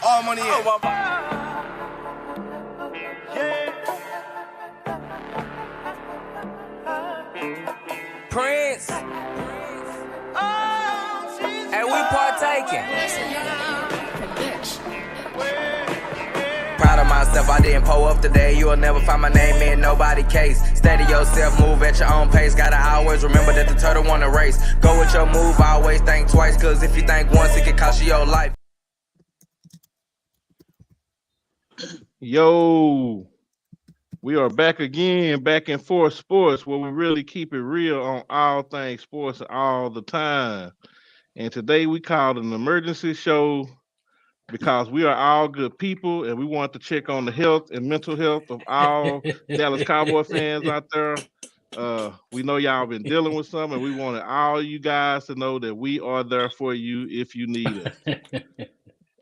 All money in. Prince, and we partaking. Proud of myself, I didn't pull up today. You'll never find my name in nobody case. Steady yourself, move at your own pace. Gotta always remember that the turtle won the race. Go with your move, always think twice. Cause if you think once, it can cost you your life. Yo, we are back again, back in Force Sports, where we really keep it real on all things sports all the time. And today we called an emergency show because we are all good people and we want to check on the health and mental health of all Dallas Cowboy fans out there. We know y'all been dealing with some, and we wanted all you guys to know that we are there for you if you need us.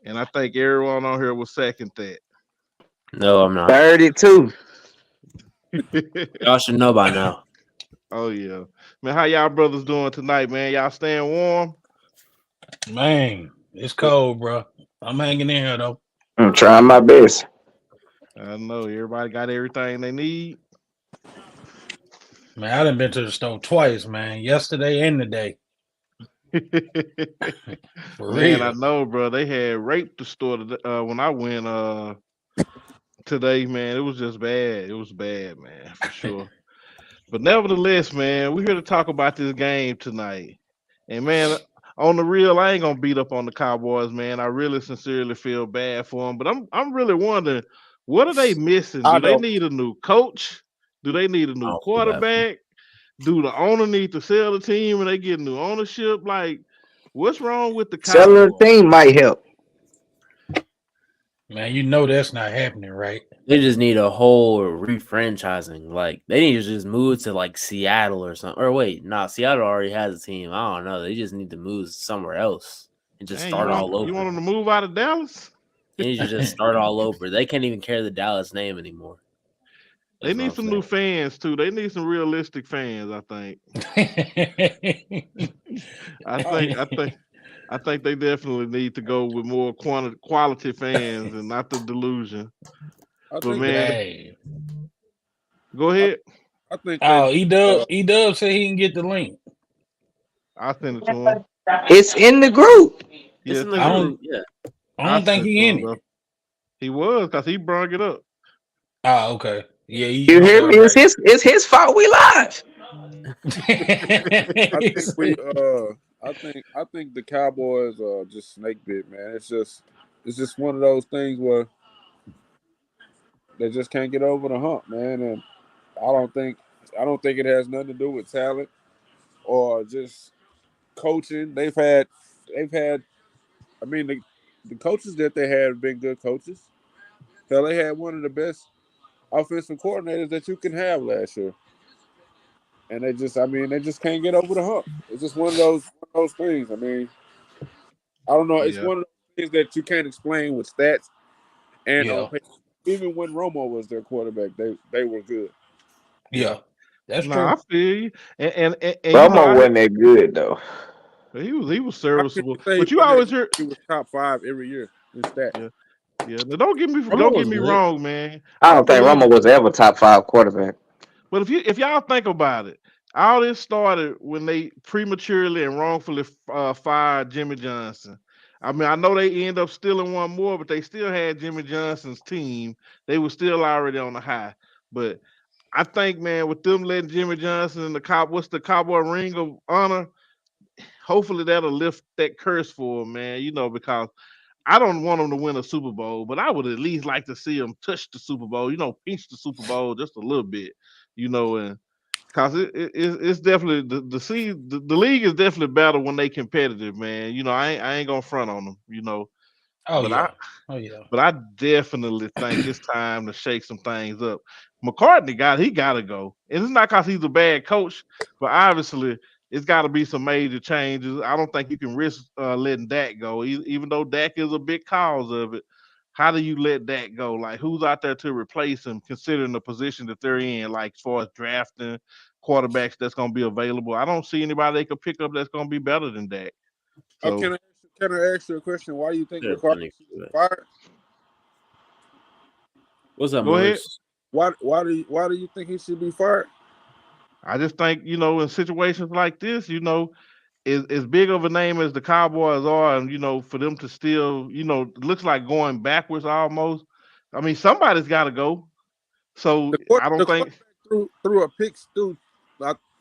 And I think everyone on here will second that. No, I'm not. 32. Y'all should know by now. Oh yeah, man. How y'all brothers doing tonight, man? Y'all staying warm? Man, it's cold, bro. I'm hanging in here though. I'm trying my best. I know everybody got everything they need. Man, I done been to the store twice, man. Yesterday and today. For Man, real. I know, bro. They had raped the store when I went today, man. It was just bad. It was bad, man, for sure. But nevertheless, man, we're here to talk about this game tonight. And man, on the real, I ain't gonna beat up on the Cowboys, man. I really sincerely feel bad for them. But I'm really wondering, what are they missing? Do they need a new coach? Do they need a new Oh, quarterback? Do the owner need to sell the team and they get new ownership? Like, what's wrong with the Cowboys? Selling the team might help. Man, you know that's not happening, right? They just need a whole refranchising. Like they need to just move to like Seattle or something. Or wait, Seattle already has a team. I don't know. They just need to move somewhere else and just Dang, start all over. You want them to move out of Dallas? They need to just start all over. They can't even carry the Dallas name anime. They need some new fans too. They need some realistic fans, I think. I think they definitely need to go with more quality fans and not the delusion. But man, go ahead. I think. E-Dub said he can get the link. I'll send it to him. It's in the group. It's in the group. Yeah. I don't think he in it. He was because he brought it up. Oh, okay. Yeah, you hear me? Right. It's his fault. We live. I think the Cowboys are just snake bit, man. It's just one of those things where they just can't get over the hump, man. And I don't think it has nothing to do with talent or just coaching. They've had. I mean, the coaches that they had have been good coaches. Hell, they had one of the best offensive coordinators that you can have last year. And they just can't get over the hump. It's just one of those things. I mean, I don't know. It's one of those things that you can't explain with stats. And even when Romo was their quarterback, they were good. Yeah, that's true. I feel you. And Romo wasn't that good though. He was serviceable. But you always hear he was top 5 every year in stats. Yeah. Now, don't get me wrong, man. I don't think Romo was ever top 5 quarterback. But if y'all think about it, all this started when they prematurely and wrongfully fired Jimmy Johnson. I mean, I know they end up stealing one more, but they still had Jimmy Johnson's team. They were still already on the high. But I think, man, with them letting Jimmy Johnson and the Cowboy Ring of Honor, hopefully that'll lift that curse for him, man. You know, because I don't want them to win a Super Bowl, but I would at least like to see them touch the Super Bowl. You know, pinch the Super Bowl just a little bit. You know, and because it's definitely the league is definitely better when they competitive, man. You know, I ain't gonna front on them. You know, but I definitely think it's time to shake some things up. McCartney gotta go, and it's not because he's a bad coach, but obviously it's got to be some major changes. I don't think you can risk letting Dak go, even though Dak is a big cause of it. How do you let that go? Like, who's out there to replace him, considering the position that they're in, like as far as drafting quarterbacks that's going to be available? I don't see anybody they could pick up that's going to be better than Dak. So, can Can I ask you a question? Why do you think Yeah, McCarthy should be fired? What's up, Go ahead. Morris? Why do you think he should be fired? I just think, in situations like this, as big of a name as the Cowboys are, and for them to still, looks like going backwards almost. I mean, somebody's got to go. So I don't think threw a pick through.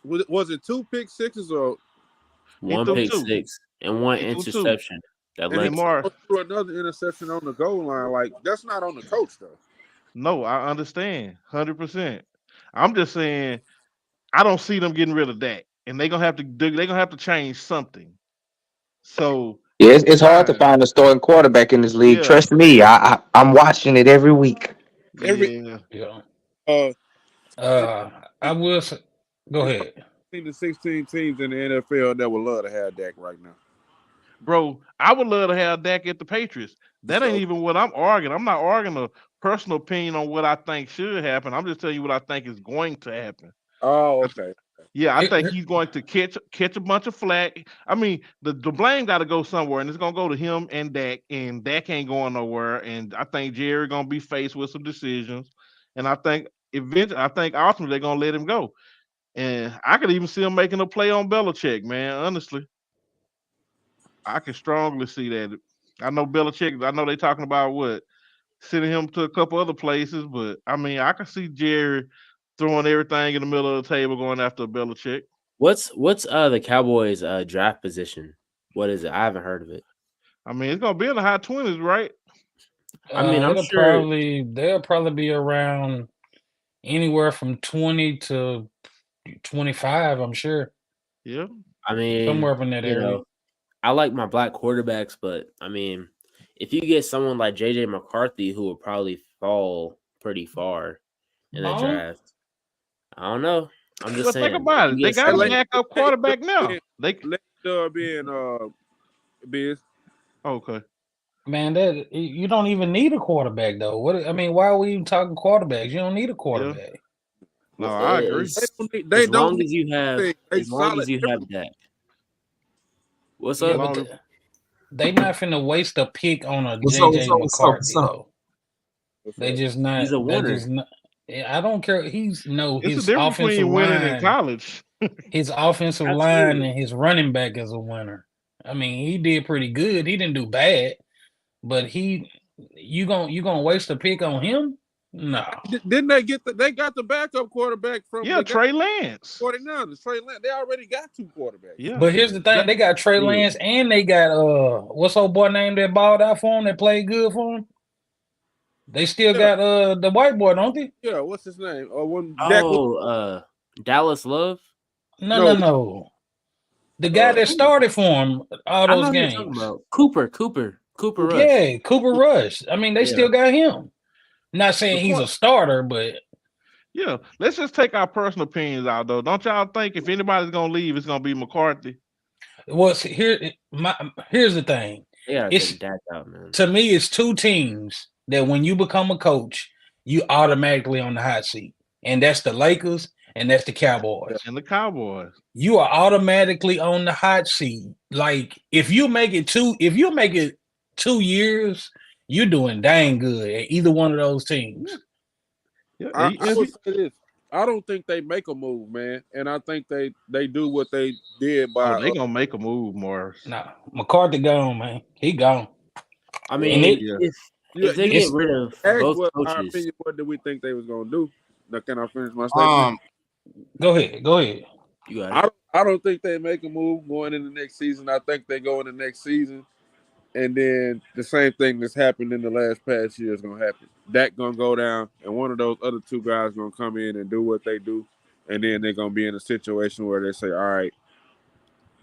Was it 2 pick sixes or One threw pick 2. six and one He threw 2. interception that And led then Morris, threw another interception on the goal line? Like that's not on the coach though. no, I understand 100%. I'm just saying I don't see them getting rid of Dak, and they're gonna have to change something. So Yeah, it's hard to fine. find a starting quarterback in this league. Yeah. Trust me, I'm watching it every week. Yeah. Yeah. I will say, go ahead. The 16 teams in the NFL that would love to have Dak right now. Bro, I would love to have Dak at the Patriots. That ain't even what I'm arguing. I'm not arguing a personal opinion on what I think should happen. I'm just telling you what I think is going to happen. Oh, okay. Yeah, I think he's going to catch a bunch of flack. I mean, the blame got to go somewhere, and it's gonna go to him and Dak ain't going nowhere. And I think Jerry gonna be faced with some decisions, and I think ultimately they're gonna let him go. And I could even see him making a play on Belichick, man. Honestly, I can strongly see that. I know Belichick. I know they talking about sending him to a couple other places, but I mean, I can see Jerry throwing everything in the middle of the table, going after Belichick. What's the Cowboys draft position? What is it? I haven't heard of it. I mean, it's gonna be in the high 20s, right? I mean, I'm sure they'll probably be around anywhere from 20 to 25. I'm sure. Yeah. I mean, somewhere up in that area. I like my black quarterbacks, but I mean, if you get someone like JJ McCarthy, who will probably fall pretty far in the draft, I don't know. I'm just saying. Think about it. They got a backup quarterback now. They let be in Biz. Okay. Man, that you don't even need a quarterback though. Why are we even talking quarterbacks? You don't need a quarterback. Yeah. No, I agree. As long as you have that. What's up? They not finna waste a pick on a JJ McCarthy though. They just not. He's a winner. I don't care. His offensive line in college. His offensive line and his running back is a winner. I mean, he did pretty good. He didn't do bad, but you gonna waste a pick on him? No. Didn't they got the backup quarterback from Trey Lance. 49ers. Trey Lance. They already got 2 quarterbacks. Yeah. But here's the thing, they got Trey Lance and they got what's old boy name that balled out for him that played good for him? They still got the white boy, don't they? Yeah, what's his name? Dallas Love? No. The guy that started for him all those games. Cooper Rush. Yeah, Cooper Rush. I mean, they still got him. Not saying he's a starter, but yeah, let's just take our personal opinions out though. Don't y'all think if anybody's gonna leave, it's gonna be McCarthy? Here's the thing. Yeah, take that out, man. To me, it's 2 teams that when you become a coach, you automatically on the hot seat, and that's the Lakers and that's the Cowboys. And the Cowboys, you are automatically on the hot seat. Like if you make it 2 years. You're doing dang good at either one of those teams. Yeah. I would say this. I don't think they make a move, man. And I think they do what they did by they gonna make a move, Morris. Nah, McCarthy gone, man. He gone. I mean, if they get rid of both coaches, what do we think they was gonna do? Now, can I finish my statement? Go ahead. You got it. I don't think they make a move going into next season. I think they go into next season. And then the same thing that's happened in the past year is gonna happen. Dak gonna go down, and one of those other 2 guys gonna come in and do what they do, and then they're gonna be in a situation where they say, "All right,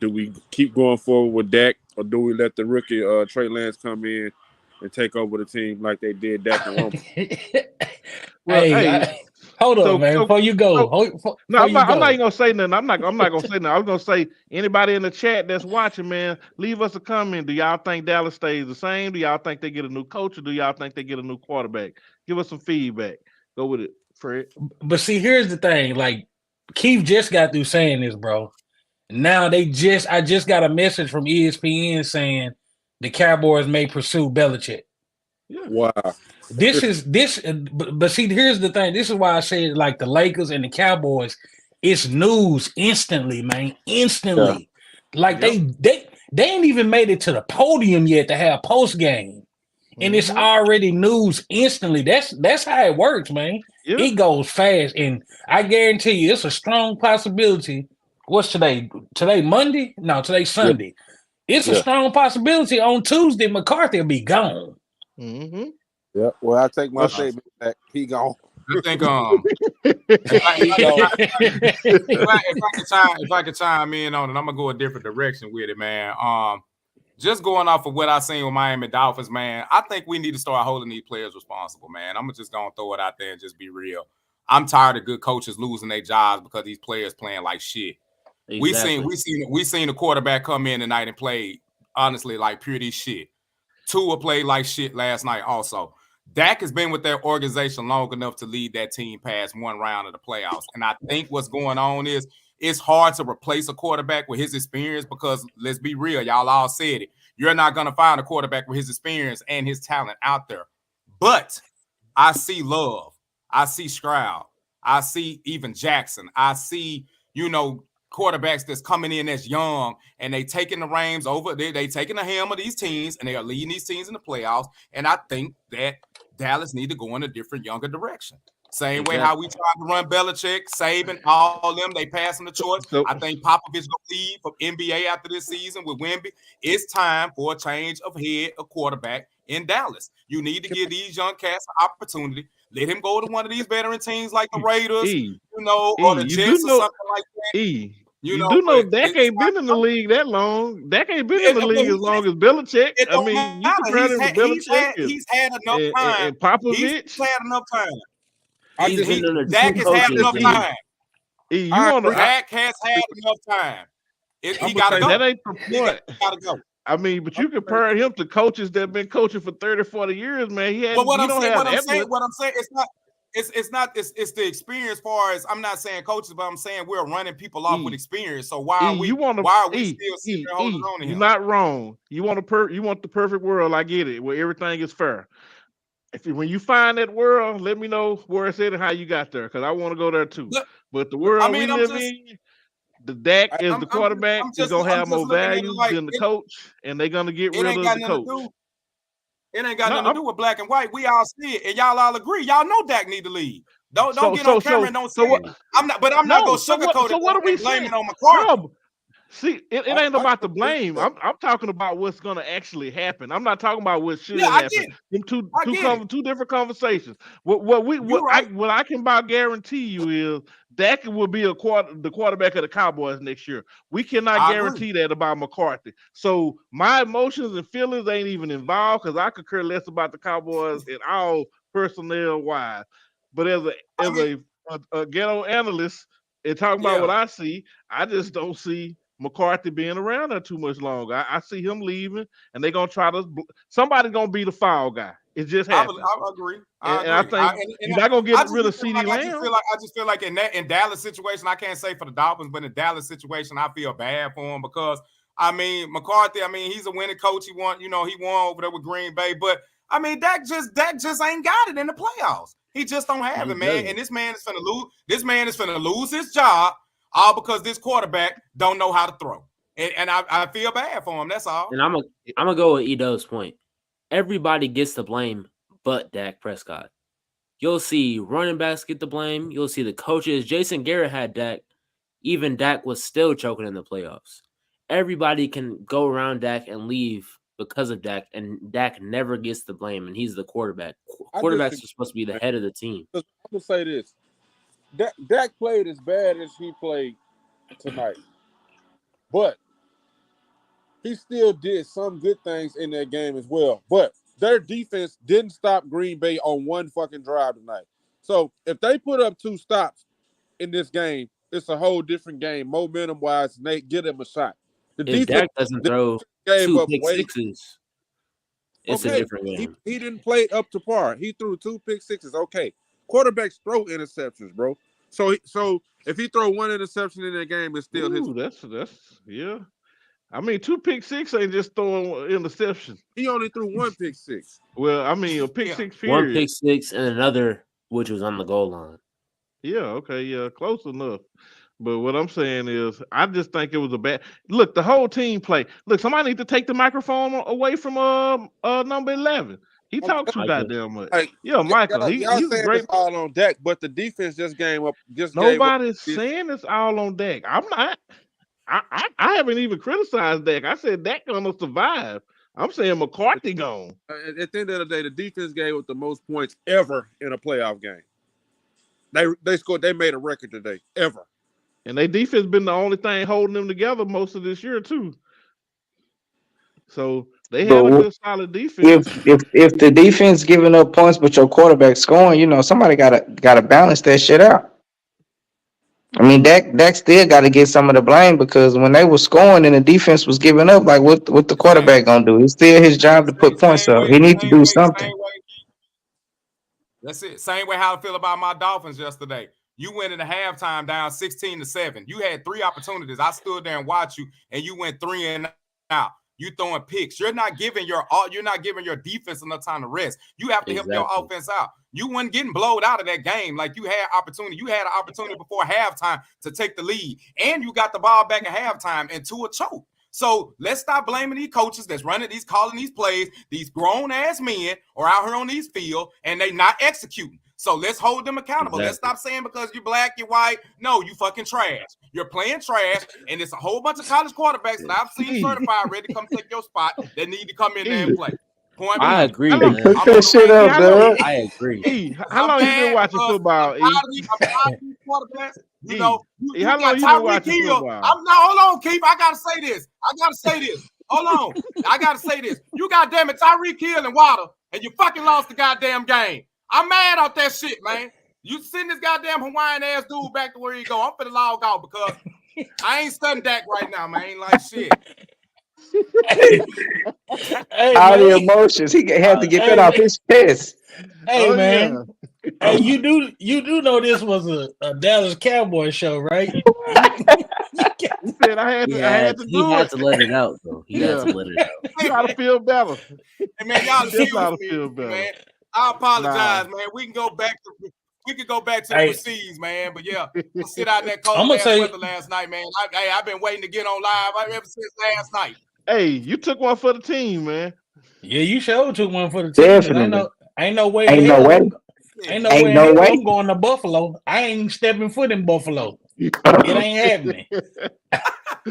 do we keep going forward with Dak, or do we let the rookie Trey Lance come in and take over the team like they did Dak and Romo?" Hold on, man. Before you go, I'm not even gonna say nothing. I'm not gonna say nothing. I was gonna say anybody in the chat that's watching, man, leave us a comment. Do y'all think Dallas stays the same? Do y'all think they get a new coach, or do y'all think they get a new quarterback? Give us some feedback. Go with it, Fred. But see, here's the thing. Like Keith just got through saying this, bro. Now I just got a message from ESPN saying the Cowboys may pursue Belichick. Wow. But see, here's the thing. This is why I said like the Lakers and the Cowboys, it's news instantly, man. Instantly. Like they ain't even made it to the podium yet to have post game. And it's already news instantly. That's how it works, man. Yeah. It goes fast. And I guarantee you it's a strong possibility. What's today? Today Monday? No, today's Sunday. It's a strong possibility on Tuesday McCarthy will be gone. Mm-hmm. Yeah. Well, I take my statement back. He gone. I think if I could chime in on it, I'm gonna go a different direction with it, man. Just going off of what I seen with Miami Dolphins, man, I think we need to start holding these players responsible, man. I'm just gonna throw it out there and just be real. I'm tired of good coaches losing their jobs because these players playing like shit. Exactly. We seen the quarterback come in tonight and play honestly like purity shit. Tua played like shit last night also. Dak has been with that organization long enough to lead that team past one round of the playoffs. And I think what's going on is it's hard to replace a quarterback with his experience because let's be real, y'all all said it. You're not going to find a quarterback with his experience and his talent out there. But I see Love. I see Stroud. I see even Jackson. I see, quarterbacks that's coming in that's young and they taking the reins over. They taking the helm of these teams and they are leading these teams in the playoffs. And I think that Dallas need to go in a different, younger direction. Same way how we tried to run Belichick, Saban, all of them, they passing the torch. I think Popovich gonna leave from NBA after this season with Wemby. It's time for a change of head of quarterback in Dallas. You need to give these young cats an opportunity. Let him go to one of these veteran teams like the Raiders, or the Jets or something like that. You do know Dak ain't been in the league that long. Dak ain't been in the league as long as Belichick. I mean, you compare him to Belichick. He's had enough time. And Popovich. He's had enough time. Dak has had enough time. Dak has had enough time. He got to go. That ain't the point. He got to go. I mean, but you compare him to coaches that have been coaching for 30, 40 years, man. But what I'm saying, it's the experience. Far as I'm not saying coaches, but I'm saying we're running people off with experience. So why are we still sitting there holding on to him? You're not wrong. You want the perfect world. I get it, where everything is fair. When you find that world, let me know where it's at and how you got there, because I want to go there too. But the world we live in, the Dak as the quarterback is gonna have more value than the coach, and they're gonna get rid of the coach. It ain't got nothing to do with black and white. We all see it, and y'all all agree. Y'all know Dak need to leave. Don't get on camera and don't say it. I'm not gonna sugarcoat it. So what are we blaming on McCarthy? See, it ain't about the blame. I'm talking about what's gonna actually happen. I'm not talking about what should happen. Two different conversations. What I can about guarantee you is Dak will be the quarterback of the Cowboys next year. We cannot guarantee that about McCarthy. So my emotions and feelings ain't even involved because I could care less about the Cowboys and all personnel wise. But as a ghetto analyst and talking about what I see, I just don't see McCarthy being around there too much longer. I see him leaving, and they're gonna try to. Somebody's gonna be the foul guy. It just happens. I agree. I think you're not gonna get rid of CeeDee Lamb. I just feel like in Dallas situation, I can't say for the Dolphins, but in Dallas situation, I feel bad for him because McCarthy. He's a winning coach. He won over there with Green Bay, but Dak just ain't got it in the playoffs. He just don't have it, man. And this man is finna lose. This man is finna lose his job. All because this quarterback don't know how to throw. And I feel bad for him. That's all. And I'm gonna go with Edo's point. Everybody gets the blame but Dak Prescott. You'll see running backs get the blame. You'll see the coaches. Jason Garrett had Dak. Even Dak was still choking in the playoffs. Everybody can go around Dak and leave because of Dak, and Dak never gets the blame, and he's the quarterback. Quarterbacks are supposed to be the head of the team. I'm going to say this. Dak played as bad as he played tonight, but he still did some good things in that game as well. But their defense didn't stop Green Bay on one fucking drive tonight. So if they put up 2 stops in this game, it's a whole different game, momentum-wise, and they get him a shot. The if Dak doesn't throw 2 pick sixes, it's a different game. He didn't play up to par. He threw 2 pick sixes. Okay. Quarterbacks throw interceptions, bro. So if he throw 1 interception in that game, it's still his. That's I mean, 2 pick six ain't just throwing interception. He only threw 1 pick six. Well, I mean, a pick six period. 1 pick six and another which was on the goal line. Yeah, okay, yeah, close enough. But what I'm saying is, I just think it was a bad look. The whole team play. Look, somebody need to take the microphone away from number 11. He talks too Michael. goddamn much. Hey, Yeah, Michael. Y'all He's saying a great. it's all on deck, but the defense just gave up. Nobody's saying it's all on Dak. I'm not. I haven't even criticized Dak. I said Dak gonna survive. I'm saying McCarthy gone. At the end of the day, the defense gave up the most points ever in a playoff game. They scored. They made a record today ever. And their defense been the only thing holding them together most of this year too. So they have a good solid defense. If the defense giving up points but your quarterback scoring, you know, somebody gotta balance that shit out. I mean, Dak still got to get some of the blame because when they were scoring and the defense was giving up, like what the quarterback gonna do? It's still his job to put points up. He needs to do something. That's it. Same way how I feel about my Dolphins yesterday. You went into halftime down 16-7. You had 3 opportunities. I stood there and watched you, and you went 3 and out. You throwing picks. You're not giving your defense enough time to rest. You have to help your offense out. You weren't getting blowed out of that game like you had opportunity. You had an opportunity before halftime to take the lead, and you got the ball back at halftime into a choke. So let's stop blaming these coaches that's calling these plays. These grown ass men are out here on these field and they not executing. So let's hold them accountable. Exactly. Let's stop saying because you're black, you're white. No, you fucking trash. You're playing trash, and it's a whole bunch of college quarterbacks that I've seen certified ready to come take your spot that need to come in there and play. I agree, man. Put that shit up, dog. I agree. How long you been watching football? You know, how long you been watching football? Hold on, Keith. I gotta say this. Hold on. I gotta say this. You goddamn it, Tyreek Hill and Waddle, and you fucking lost the goddamn game. I'm mad off that shit, man. You send this goddamn Hawaiian ass dude back to where he go. I'm finna log out because I ain't studying Dak right now, man. Ain't like shit. All the emotions. He had to get that off his chest. Hey, man. Yeah. Hey, you do know this was a Dallas Cowboys show, right? He said I had to do it. He had to let it out, though. He had to let it out. You gotta feel better. Hey, man, y'all feel better, man. I apologize, man. We can go back to the proceeds, man. But yeah, I sit out that cold weather last night, man. I've been waiting to get on live ever since last night. Hey, you took one for the team, man. Yeah, you sure took one for the team. Definitely. Ain't no way. I'm going to Buffalo. I ain't stepping foot in Buffalo. It ain't happening.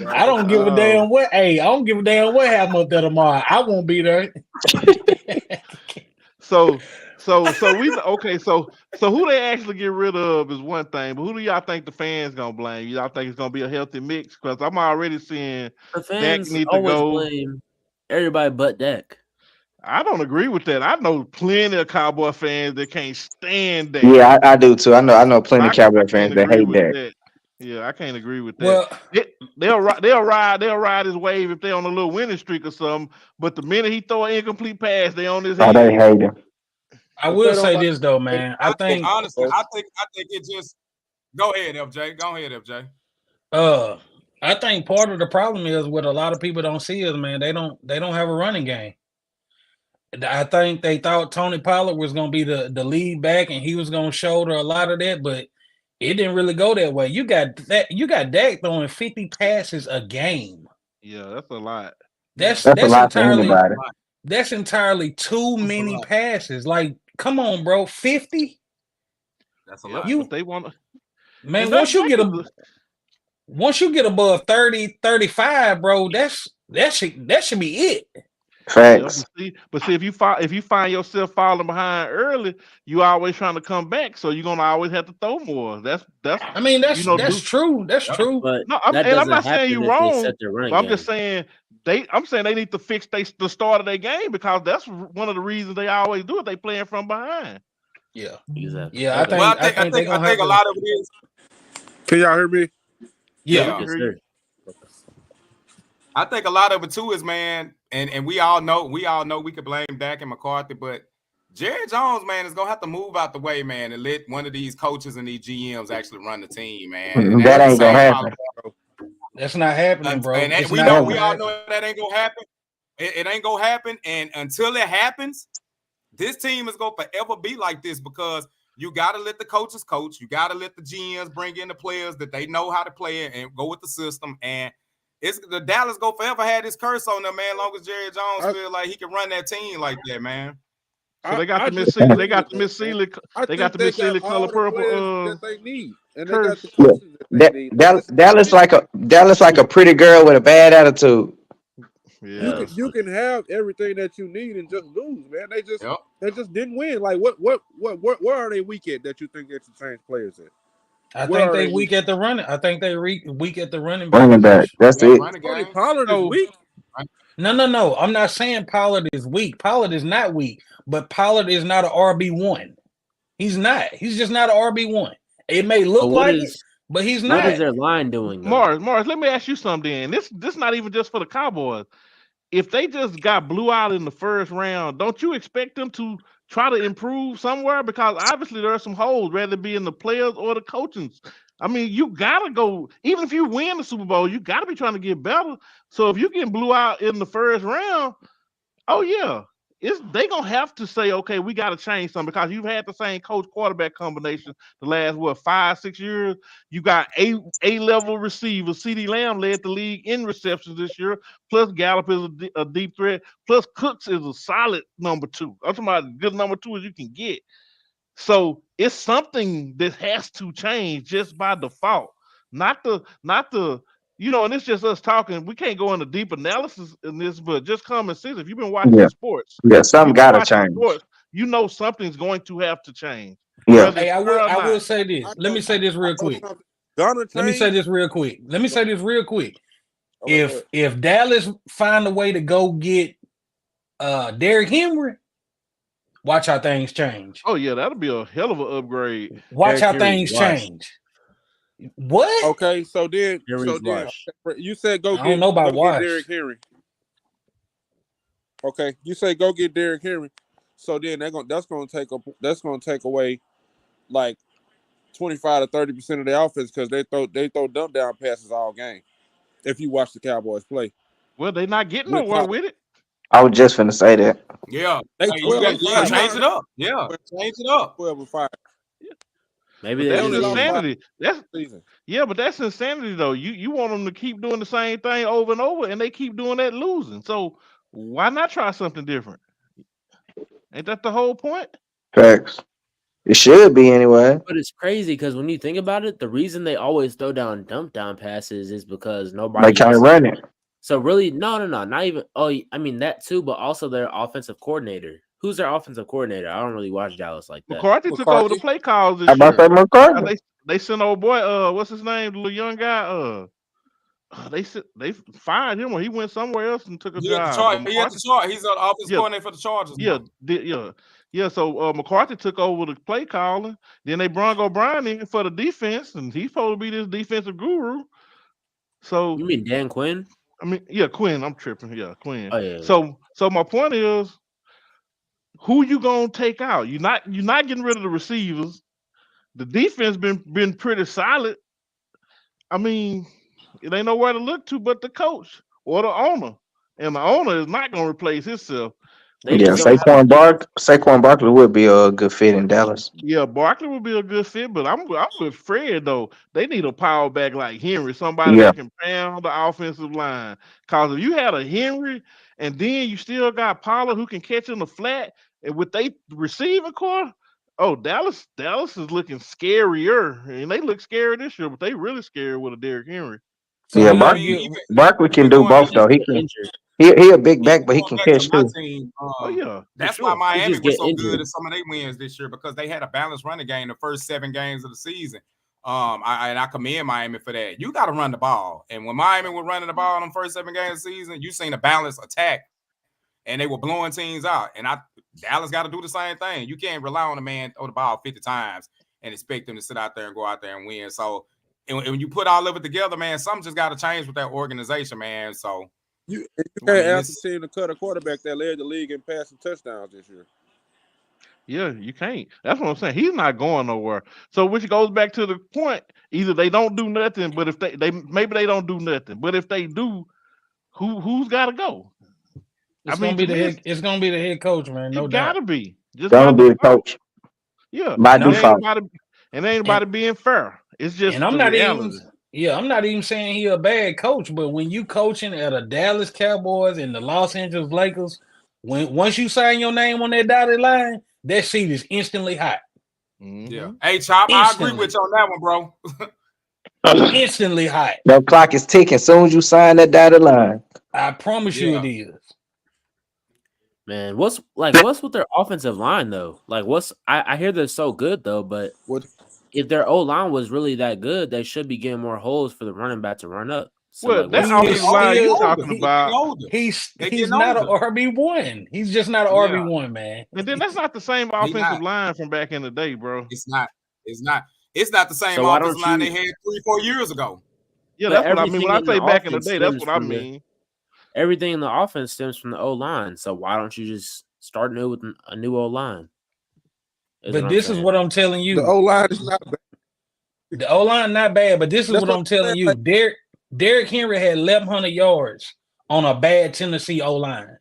I don't give a damn what. Hey, I don't give a damn what happens up there tomorrow. I won't be there. So who they actually get rid of is one thing, but who do y'all think the fans gonna blame? Y'all think it's gonna be a healthy mix? Because I'm already seeing the fans Dak need to go. Blame everybody but Dak. I don't agree with that. I know plenty of Cowboy fans that can't stand Dak. Yeah, I do too. I know plenty of Cowboy fans that hate Dak. Yeah, I can't agree with that. Well, they'll ride his wave if they're on a little winning streak or something. But the minute he throw an incomplete pass, they on his head. They hate him. I will say this though, man. I think honestly, I think it just go ahead, FJ. Go ahead, FJ. I think part of the problem is what a lot of people don't see is, man, they don't have a running game. I think they thought Tony Pollard was gonna be the lead back and he was gonna shoulder a lot of that, but it didn't really go that way. You got Dak throwing 50 passes a game. Yeah, that's a lot. That's entirely too many passes. Like, come on, bro, 50? That's a lot. They want man, once you get above 30, 35, bro, that should be it. Facts. But see, if you find yourself falling behind early, you always trying to come back, so you're gonna always have to throw more. That's true. That's true. But no, I'm not saying you're wrong. I'm just saying they need to fix the start of their game because that's one of the reasons they always do it. They playing from behind. Yeah, exactly. Yeah, I think a lot of it is. Can y'all hear me? Yeah. I think a lot of it too is, man, and we all know we could blame Dak and McCarthy, but Jerry Jones, man, is gonna have to move out the way, man, and let one of these coaches and these GMs actually run the team, man. That ain't gonna happen. That's not happening, bro. And It's we not know, gonna we all happen. know that ain't gonna happen. It ain't gonna happen. And until it happens, this team is gonna forever be like this because you gotta let the coaches coach. You gotta let the GMs bring in the players that they know how to play and go with the system. And it's the Dallas go forever had this curse on them, man. Long as Jerry Jones feel like he can run that team like that, man. So they got I the Miss just Sealy. They agree got with the Miss that, man. Sealy. I They got think the Miss they Sealy got color all the players purple. that they need, and they got Curse. the coaches that they need. They just- Dallas like a pretty girl with a bad attitude. Yeah. you can have everything that you need and just lose, man. They Yep. just didn't win. Like where are they weak at that you think that you change players at? I Where think are they they weak at the running. I think they weak at the running Running back. position. That's Yep, it. running Tony game. Pollard is So- weak. No. I'm not saying Pollard is weak. Pollard is not weak, but Pollard is not an RB1. He's not. He's just not an RB1. It may But look what like is it, but he's what not. is their line doing? Though? Mars, let me ask you something. This not even just for the Cowboys. If they just got blew out in the first round, don't you expect them to try to improve somewhere? Because obviously there are some holes, whether it be in the players or the coaching. I mean, you gotta go. Even if you win the Super Bowl, you gotta be trying to get better. So if you get blew out in the first round, oh yeah, they gonna have to say, okay, we gotta change something because you've had the same coach quarterback combination the last 5-6 years. You got A-level receivers. CeeDee Lamb led the league in receptions this year. Plus Gallup is a deep threat. Plus Cooks is a solid number 2. I'm talking about good number 2 as you can get. So it's something that has to change just by default. Not the and it's just us talking. We can't go into deep analysis in this, but just common sense. If you've been watching sports, Something gotta change. you know something's going to have to change. Yeah. Whether Hey, it's I fair or will not. say this. Let me say this real quick. Gonna Let me change. say this real quick. Okay, go ahead. If Dallas find a way to go get Derrick Henry, watch how things change. Oh yeah, that'll be a hell of an upgrade. Watch Derrick how Henry's things washed. change. What? Okay, so then Henry's washed. you said go I don't know about get washed. Derrick Henry. Okay, you say go get Derrick Henry. So then that's gonna take away like 25 to 30% of their offense because they throw dump down passes all game. If you watch the Cowboys play, Well, they're not getting With nowhere Pollard. with it. I was just finna say that. Yeah. they Hey, you 12 got and 5 change now. it up. Yeah, change it up. 12 and 5 Maybe But they that's only just lost insanity. That's season. yeah, but that's insanity though. You want them to keep doing the same thing over and over, and they keep doing that losing. So why not try something different? Ain't that the whole point? Facts. It should be anyway. But it's crazy because when you think about it, the reason they always throw down dump down passes is because nobody They trying to else- run it. So really, no, not even. Oh, I mean that too, but also their offensive coordinator. Who's their offensive coordinator? I don't really watch Dallas like that. McCarthy took over the play calls this How about year. that McCarthy? They sent old boy, what's his name, the little young guy. They fired him or he went somewhere else and took a He at the job. Chargers. But He at the Chargers. He's an offensive Yeah. coordinator for the Chargers. now. Yeah. So McCarthy took over the play calling. Then they brought O'Brien in for the defense, and he's supposed to be this defensive guru. So You mean Dan Quinn? I mean, yeah, Quinn. I'm tripping. Yeah, Quinn. Oh yeah. So my point is, who you gonna take out? You're not getting rid of the receivers. The defense been pretty solid. I mean, it ain't nowhere to look to but the coach or the owner, and the owner is not gonna replace himself. They Yeah, just don't have- Saquon Barkley would be a good fit in Dallas. Yeah, Barkley would be a good fit, but I'm with Fred though. They need a power back like Henry, somebody Yeah. that can pound the offensive line. Cause if you had a Henry and then you still got Pollard who can catch in the flat, and with they receiving core, oh Dallas is looking scarier, and they look scary this year, but they really scary with a Derrick Henry. So Yeah, you- Barkley- you- Barkley can do going- both though. He get can. injured. He a big back, but he Going can back to catch my too. team, Oh yeah, for that's sure. why Miami just was get so injured. good in some of their wins this year because they had a balanced running game the first 7 games of the season. I commend Miami for that. You got to run the ball, and when Miami was running the ball in the first 7 games of the season, you seen a balanced attack, and they were blowing teams out. And Dallas got to do the same thing. You can't rely on a man throw the ball 50 times and expect them to sit out there and go out there and win. So, and when you put all of it together, man, something just got to change with that organization, man. So. You I can't mean, ask the team to cut a quarterback that led the league in passing touchdowns this year. Yeah, you can't. That's what I'm saying. He's not going nowhere. So which goes back to the point. Either they don't do nothing, but if they maybe they don't do nothing. But if they do, who's gotta go? It's I mean, gonna be to the me, head. It's gonna be the head coach, man. No it doubt. gotta be just Gonna by be the default. coach Yeah, by And I'm, default. and ain't nobody being fair. It's just and I'm the not reality. even. Yeah, I'm not even saying he a bad coach, but when you coaching at a Dallas Cowboys and the Los Angeles Lakers, once you sign your name on that dotted line, that seat is instantly hot. Yeah. Hey, Chop, I agree with you on that one, bro. Instantly hot. The clock is ticking. Soon as you sign that dotted line. I promise you it is. Man, what's with their offensive line though? Like, I hear they're so good though, but if their O line was really that good, they should be getting more holes for the running back to run up. So Well, like, that offensive line you're talking about, he's not an RB1. He's just not an RB1, man. and then that's not the same offensive line from back in the day, bro. It's not. It's not the same So why offensive don't line you- they had 3-4 years ago. Yeah, But that's what I mean. When I everything say in back in the offense day, that's stems what I from mean. Everything in the offense stems from the O line. So why don't you just start new with a new O line? But this is what I'm telling you. The O line is not bad. The O line not bad, but this is what I'm telling you. Derrick Henry had 1,100 yards on a bad Tennessee O line,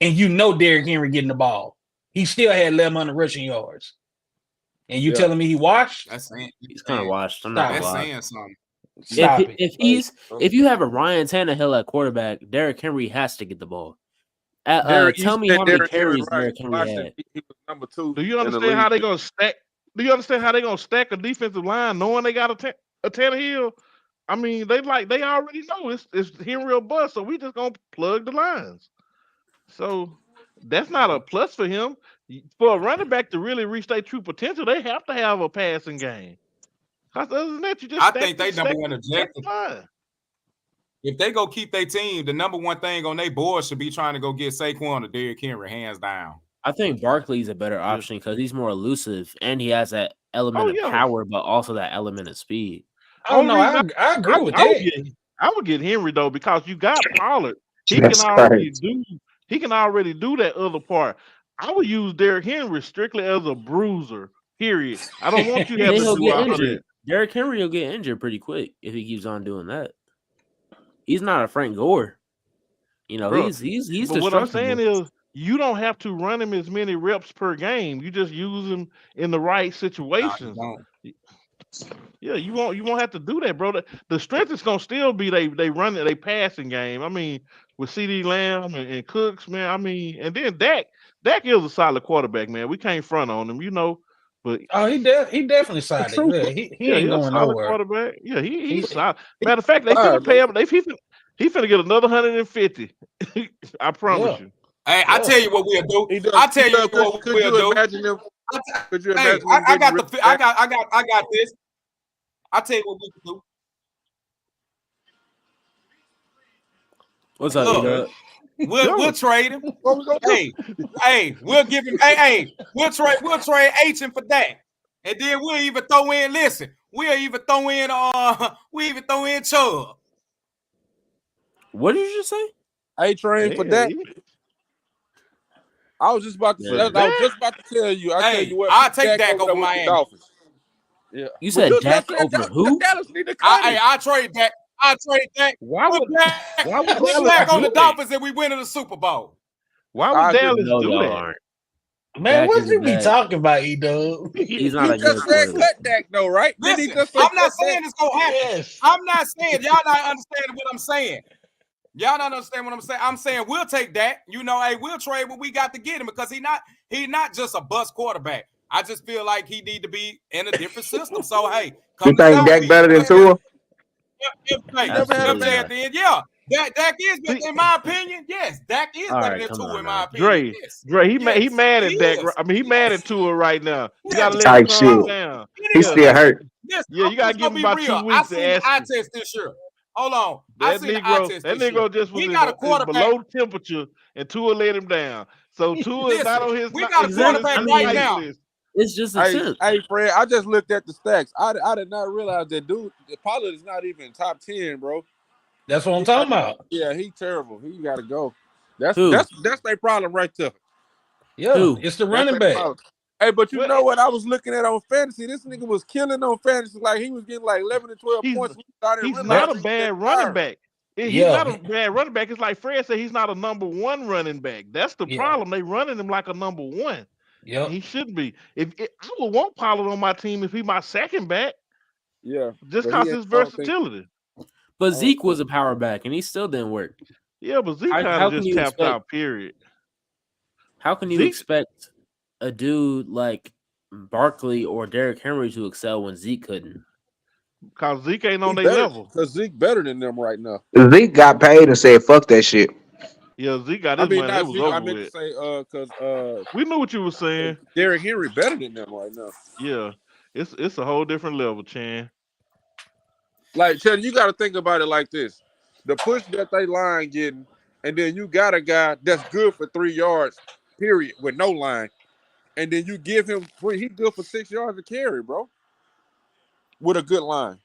and you know Derrick Henry getting the ball. He still had 1,100 rushing yards, and you telling me he washed? That's saying he's kind of washed. I'm not gonna that's lie. saying something. If you have a Ryan Tannehill at quarterback, Derrick Henry has to get the ball. Tell me how many carries Derrick Henry had. He was number 2. Do you understand how they gonna stack? Do you understand how they gonna stack a defensive line knowing they got a Tannehill? I mean, they already know it's Henry or bust, so we just gonna plug the lines. So that's not a plus for him. For a running back to really reach their true potential, they have to have a passing game. Other than that, you just I think they number one objective. line. If they go keep their team, the number one thing on their board should be trying to go get Saquon or Derrick Henry, hands down. I think Barkley's a better option because he's more elusive and he has that element of power, but also that element of speed. Oh no, I agree with that. I would get Henry though because you got Pollard. He can already do that other part. I would use Derrick Henry strictly as a bruiser. Period. I don't want you to have to do all of that. Derrick Henry will get injured pretty quick if he keeps on doing that. He's not a Frank Gore. You know, Bro, he's but what I'm saying is you don't have to run him as many reps per game. You just use him in the right situations. Yeah, you won't have to do that, bro. The strength is gonna still be they run they passing game. I mean, with CeeDee Lamb and Cooks, man. I mean, and then Dak is a solid quarterback, man. We can't front on him, you know. But he definitely solid. Yeah, he ain't going nowhere. Quarterback. Yeah, he's solid. Matter of fact, they finna pay him. He finna get another 150. I promise you. Hey, I tell you what we'll do. I tell you what we'll do. Could you hey, imagine? I got this. I tell you what we can do. What's up, Look, we'll trade him. Hey, we'll give him. Hey, we'll trade H for that, and then we'll even throw in. Listen, we even throw in Chubb. What did you just say? A-Train for that. I was just about to tell you. Tell you what. I'll take Dak over Miami. Yeah. You said Dak over who? I trade Dak. I trade Dak. Why would Dak on the Dolphins and we win in the Super Bowl? Why would Dallas do that? Man, what you be talking about, E-Dub? He's not a good quarterback. Cut Dak though, right? Listen, I'm not saying it's gonna happen. Yes. I'm not saying y'all not understanding what I'm saying. Y'all don't understand what I'm saying. I'm saying we'll take that. You know, hey, we'll trade what we got to get him because he's not just a bust quarterback. I just feel like he need to be in a different system. So hey, you think Dak better than Tua? Yeah. Dak is, in my opinion, yes. Dak is better than Tua, in my opinion. Dre, he mad at Dak. I mean, he mad at Tua right now. You gotta let him calm down. He's still hurt. Yes, yeah, you gotta give him about 2 weeks to ask. I test this year. Hold on. That Negro just was below temperature, and Tua let him down. So Tua is not on his. We got a quarterback right now. It's just a tip. Hey, Fred, I just looked at the stacks. I did not realize that Pollard is not even top 10, bro. That's what I'm talking about. Yeah, he's terrible. He got to go. That's their problem right there. Yeah, Who? it's the That's running their back. problem. Hey, but you Well, know what I was looking at on fantasy? This nigga was killing on fantasy. Like he was getting like 11 to 12 he's points. I didn't he's realize not a he was bad getting running fired. back. He's Yeah, not a bad running back. It's like Fred said, he's not a number one running back. That's the yeah, problem. They running him like a number one. yep. He shouldn't be. I would want Pollard on my team if he my second back, Yeah, just but he cause ain't. his I don't think. versatility. But I don't Zeke was think. a power back, and he still didn't work. Yeah, but Zeke How, kind how of can just you tapped expect? out. Period. How can you Zeke, expect a dude like Barkley or Derrick Henry to excel when Zeke couldn't? cause Zeke ain't He on their better level. because Zeke better than them right now. Zeke got paid and said, "Fuck that shit." Yeah, Zeke got I his mean, money. It not was Zeke. I over meant to with. say because We knew what you were saying. Derrick Henry better than them right now. Yeah, it's a whole different level, Chan. Like, Chad, you got to think about it like this: the push that they line getting, and then you got a guy that's good for 3 yards, period, with no line, and then you give him he good for 6 yards to carry, bro, with a good line.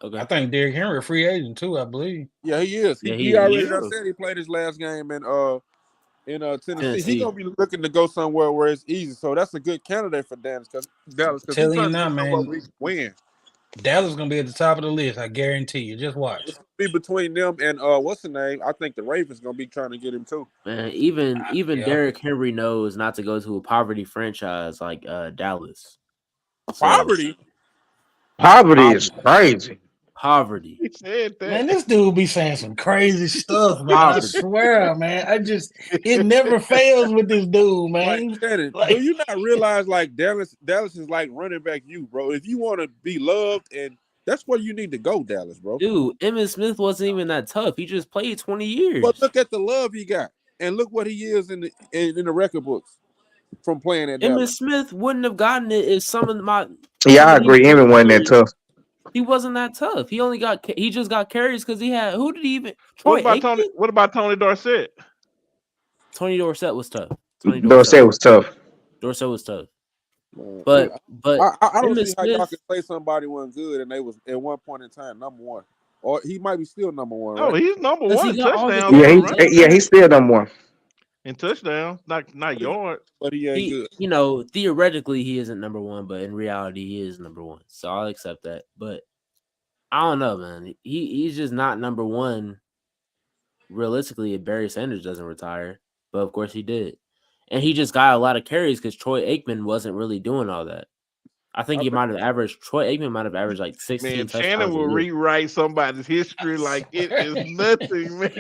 Okay. I think Derrick Henry a free agent too. I believe. Yeah, he is. Yeah, He already is. done said he played his last game in Tennessee. He Tennessee. gonna be looking to go somewhere where it's easy. So that's a good candidate for Dallas because he's Telling you trying to now, go somewhere man. where he can win. Dallas gonna be at the top of the list. I guarantee you. Just watch. It's gonna be between them and what's the name? I think the Ravens gonna be trying to get him too. Man, even Yeah. Derrick Henry knows not to go to a poverty franchise like Dallas. So, Poverty. Poverty is crazy. poverty. He said that. Man, this dude be saying some crazy stuff, man. I Poverty. swear, man. It never fails with this dude, man. Like, Shannon, Like- do you not realize like Dallas is like running back you, bro? If you want to be loved, and that's where you need to go, Dallas, bro. Dude, Emmitt Smith wasn't even that tough. He just played 20 years. But look at the love he got, and look what he is in the record books from playing at Emmitt Dallas. Smith wouldn't have gotten it if some of my Yeah, I agree. Emmett wasn't that tough. he wasn't that tough. He just got carries because he had who did he even What Troy about Aikman? What about Tony Dorsett? Tony Dorsett was tough. Tony Dorsett was tough. Dorsett was tough. Man, But I don't Emmitt see how y'all Smith- can say somebody wasn't good and they was at one point in time number one, or he might be still number one. Oh, Right? he's number 'Cause he one got all the- touchdowns. Yeah, he's still number one. in touchdowns, not yards. But he ain't he, good. you know, theoretically he isn't number one, but in reality he is number one. So I'll accept that. But I don't know, man. He's just not number one. Realistically, if Barry Sanders doesn't retire, but of course he did, and he just got a lot of carries because Troy Aikman wasn't really doing all that. I think he might have averaged. Troy Aikman might have averaged like 16 Man, touchdowns. Shannon will a year. rewrite somebody's history like it is nothing, man.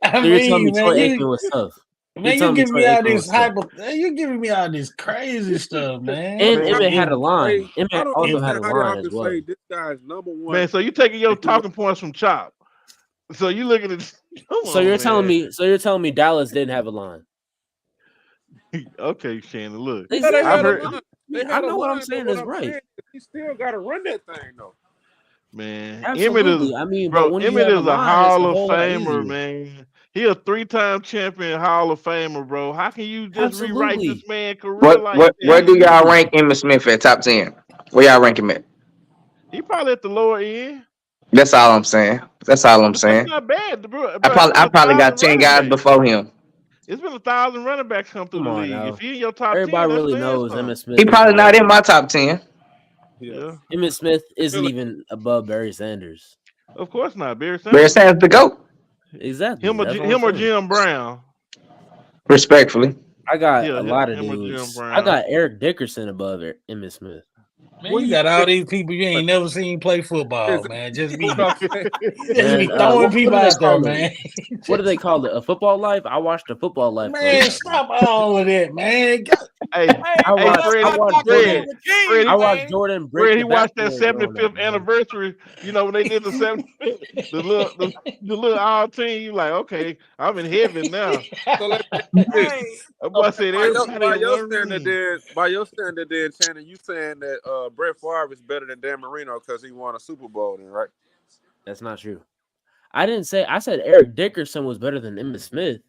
I So you're telling me mean, Troy man, Aikman was tough, man, you telling me giving me Troy all Aikman this was tough. you giving me all this crazy stuff, man. and Man, Emmett had a I line. Emmett don't also had a understand how y'all line can as well. say this guy's number one. Man, so you taking your talking points from Chop. So you looking at So you're telling me Dallas didn't have a line. Okay, Shannon, look. They Yeah, they did. I've had a heard- line. I know what I'm saying is right. He still got to run that thing though. Man, Absolutely. Emmett I mean, bro, but when you Emmett have is a line, it's Hall of whole lot Famer, easier. man. He a 3-time champion Hall of Famer, bro. How can you just rewrite Absolutely. this man's career What like what that? where do y'all rank Emmitt Smith at top 10? Where y'all rank him at? He probably at the lower end. That's all I'm saying. That's all I'm But saying. that's not bad, bro. I probably got 10 guys before him. It's been 1,000 running backs come through Come the on league. now. If he in your top Everybody 10, really that's knows saying Emmitt Smith. He is probably not in lower. my top 10. Yeah, Emmitt Smith isn't even above Barry Sanders. of course not. Barry Barry Sanders. Sanders the GOAT, Exactly. Him or That's what I'm saying. Jim Brown. respectfully. I got Yeah, a lot of him or Jim dudes. Brown. I got Eric Dickerson above Emmitt Smith. Man, you got all these people you ain't never seen play football, man. Just be What I'm saying. Man, throwing what people do they out there, call it? man. What do they call it? A football life? I watched a football life. Man, program. stop all of that, man. Hey, I watched Fred, I watched Jordan break Fred, the he watched that backboard growing up, 75th man. anniversary. You know when they did the 75th, the little all team. You like, okay, I'm in heaven now. So let me ask you this. That boy said By everybody. your in one standard, room. by your standard, then Shannon, you saying that Brett Favre is better than Dan Marino because he won a Super Bowl, then, right? That's not true. I said Eric Dickerson was better than Emmitt Smith.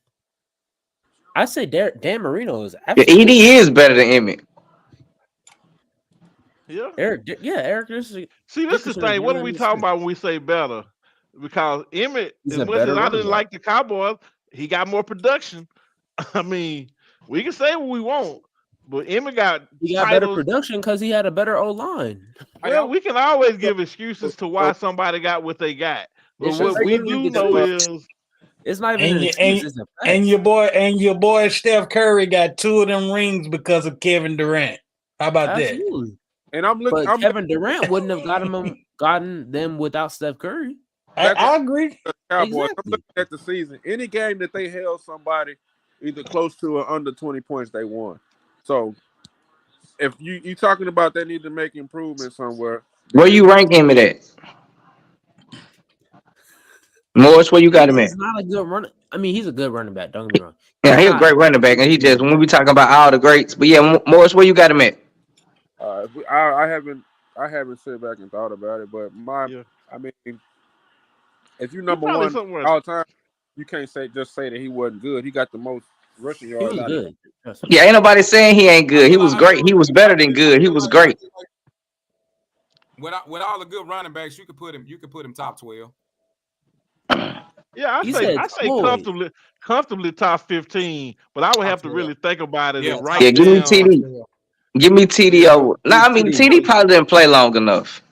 I said Dan Marino is Yeah, ED is better than Emmett. Yeah. Eric Dickerson. See, this is the Dickerson thing. is What better are we than talking Smith. about when we say better? Because Emmett, He's as a much as better I running didn't back. like the Cowboys, he got more production. I mean, we can say what we want, but Emmett got He got better titles. production because he had a better O line. Well, we can always give excuses to why somebody got what they got. But It's what just- we do know is It's not even an excuse. It's a fact. And your boy Steph Curry got 2 of them rings because of Kevin Durant. How about Absolutely. And I'm looking. But Kevin Durant wouldn't have gotten them without Steph Curry. that? I agree. Cowboys. I'm Exactly. looking at the season. Any game that they held somebody either close to or under 20 points, they won. So if you talking about they need to make improvements somewhere, Where you rank Emmett at? Morris, where you got him at? He's not a good runner. I mean, he's a good running back. Don't get me wrong. Yeah, he's a great running back, and he just when we talking about all the greats. But yeah, Morris, where you got him at? I haven't sit back and thought about it, but I mean, if you number probably one somewhere. all time, you can't say that he wasn't good. He got the most rushing He yards. was out of good. Trust me. Yeah, ain't nobody saying he ain't good. He was great. He was better than good. He was great. With all the good running backs, you could put him top 12. Yeah, He I said say toy. comfortably top 15. But I would have to really think about it Yeah, and write Yeah, give me down. TD. Give me TD over. Nah, I mean TD probably didn't play long enough.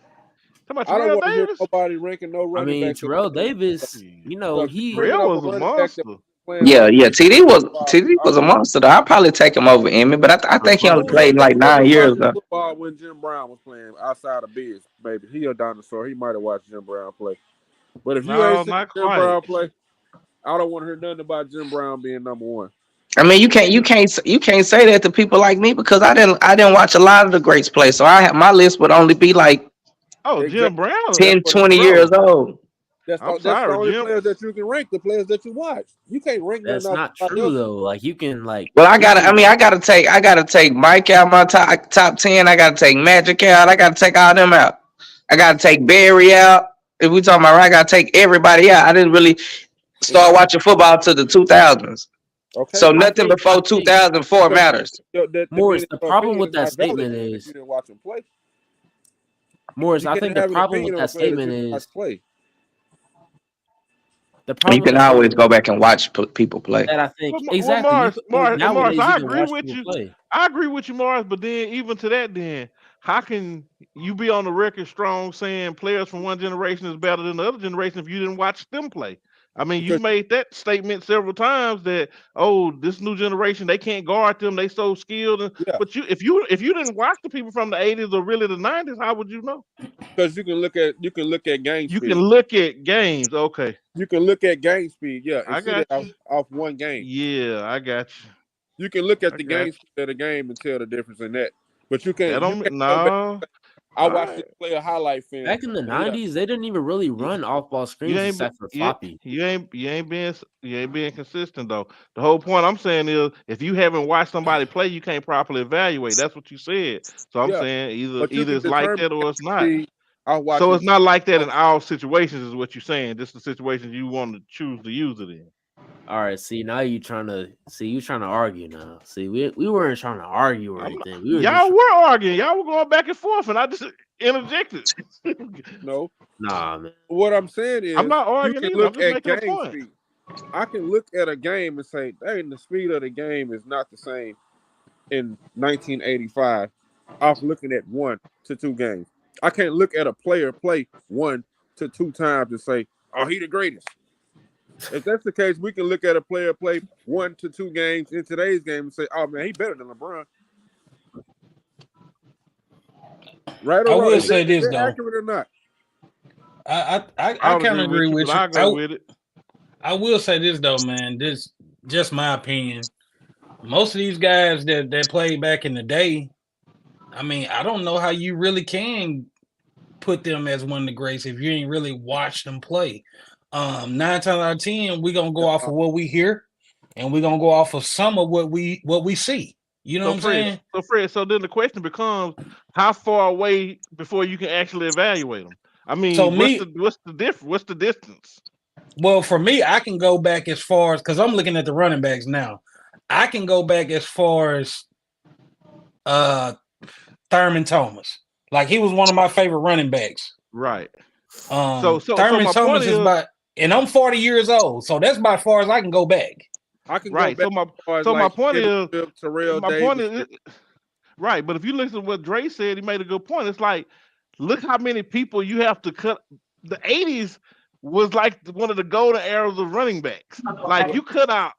Talking about I don't Terrell want to hear Davis. nobody ranking no I running mean, back. Terrell Davis, you know, he Terrell was a monster. Yeah, TD was a monster. Though. I'd probably take him over Emmett, but I think he only played like 9 years though. Football when Jim Brown was playing outside of Biz, baby. He a dinosaur. He might have watched Jim Brown play. But if you No, ain't seen not Jim quite. Brown play, I don't want to hear nothing about Jim Brown being number one. I mean, you can't say that to people like me because I didn't watch a lot of the greats play. So my list would only be like Jim Brown. 10, 20 years old. That's I'm the sorry, only Jim. players that you can rank, the players that you watch. You can't rank that's nothing not else. true though. Like you can like. Well, I gotta take Mike out my top 10. I gotta take Magic out. I gotta take all them out. I gotta take Barry out. If we talking about right, I gotta take everybody out. I didn't really start watching football till the 2000s. Okay. So nothing before 2004 matters. Morris, the problem with that statement is you didn't watch him play. Morris. You I can't think the have an problem opinion with on that a player statement that you watch is play. the problem. You can always go back and watch people play. That I think Well, exactly. Morris, Nowadays, I you can agree watch with people you. play. I agree with you, Morris. But then, even to that, then how can you be on the record strong saying players from one generation is better than the other generation if you didn't watch them play? I mean, you made that statement several times that this new generation they can't guard them. They so skilled. But if you didn't watch the people from the 80s or really the 90s, how would you know? Because you can look at game speed. You can look at games. Okay. You can look at game speed. Yeah, and I see got that you. off one game. Yeah, I got you. You can look at the got game you. speed of the game and tell the difference in that. But you can't. That don't you can't no. I watched this player highlight film. Back in the 90s, they didn't even really run off-ball screens except for floppy. You ain't being consistent though. The whole point I'm saying is if you haven't watched somebody play, you can't properly evaluate. That's what you said. So I'm saying either it's like that or it's not. So it's not like that in all situations, is what you're saying. Just the situations you want to choose to use it in. All right, see now you trying to argue now. See, we weren't trying to argue or anything. Y'all were arguing. Y'all were going back and forth, and I just interjected. No, nah, man. What I'm saying is, I'm not arguing you can either. look I'm just at making a game point. speed. I can look at a game and say, "Dang, the speed of the game is not the same in 1985." Off looking at 1 to 2 games, I can't look at a player play 1 to 2 times and say, "Oh, he the greatest." If that's the case, we can look at a player play 1 to 2 games in today's game and say, "Oh man, he better than LeBron." Right or I wrong? will Is say it this though. accurate or not? I kind of agree with you. I go with it. I will say this though, man. This just my opinion. Most of these guys that played back in the day, I mean, I don't know how you really can put them as one of the greats if you ain't really watched them play. 9 times out of 10, we're gonna go off of what we hear, and we're gonna go off of some of what we see. You know what I'm saying? So Fred, so then the question becomes, how far away before you can actually evaluate them? I mean, So what's the difference? What's the distance? Well, for me, I can go back as far as because I'm looking at the running backs now. I can go back as far as Thurman Thomas. Like he was one of my favorite running backs. Right. Thurman Thomas and I'm 40 years old, so that's about as far as I can go back. I can Right. go So back my point is, Terrell my point Davis. is, right. But if you listen to what Dre said, he made a good point. It's like, look how many people you have to cut. The 80s was like one of the golden eras of running backs. Like you cut out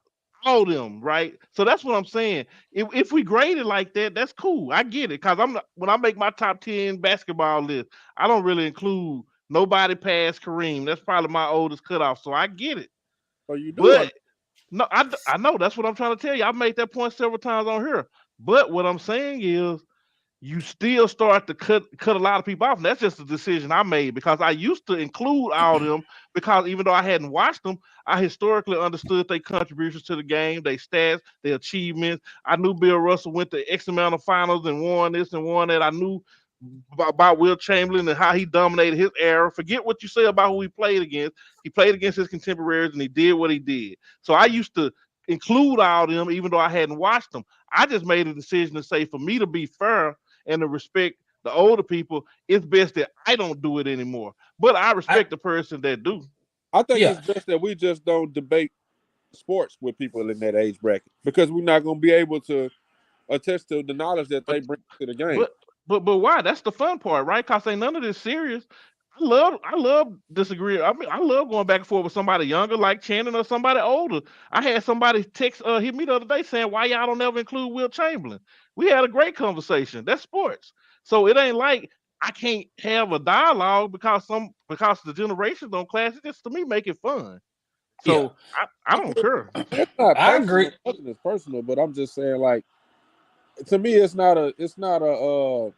all them, right? So that's what I'm saying. If we grade it like that, that's cool. I get it. Cause when I make my top 10 basketball list, I don't really include nobody past Kareem. That's probably my oldest cutoff. So I get it. So you do But no, I know that's what I'm trying to tell you. I made that point several times on here. But what I'm saying is you still start to cut a lot of people off. And that's just a decision I made because I used to include all of them because even though I hadn't watched them, I historically understood their contributions to the game, their stats, their achievements. I knew Bill Russell went to X amount of finals and won this and won that. I knew about Will Chamberlain and how he dominated his era. Forget what you say about who he played against. He played against his contemporaries and he did what he did. So I used to include all of them even though I hadn't watched them. I just made a decision to say for me to be fair and to respect the older people, it's best that I don't do it anymore. But I respect the person that do. I think it's best that we just don't debate sports with people in that age bracket because we're not going to be able to attest to the knowledge that they bring to the game. But why? That's the fun part, right? Because ain't none of this serious. I love disagree. I mean, I love going back and forth with somebody younger like Channing or somebody older. I had somebody hit me the other day saying, why y'all don't ever include Will Chamberlain? We had a great conversation. That's sports. So it ain't like I can't have a dialogue because the generations don't clash. It just to me make it fun. So I don't care. I agree. It's personal, but I'm just saying, like, to me, it's not a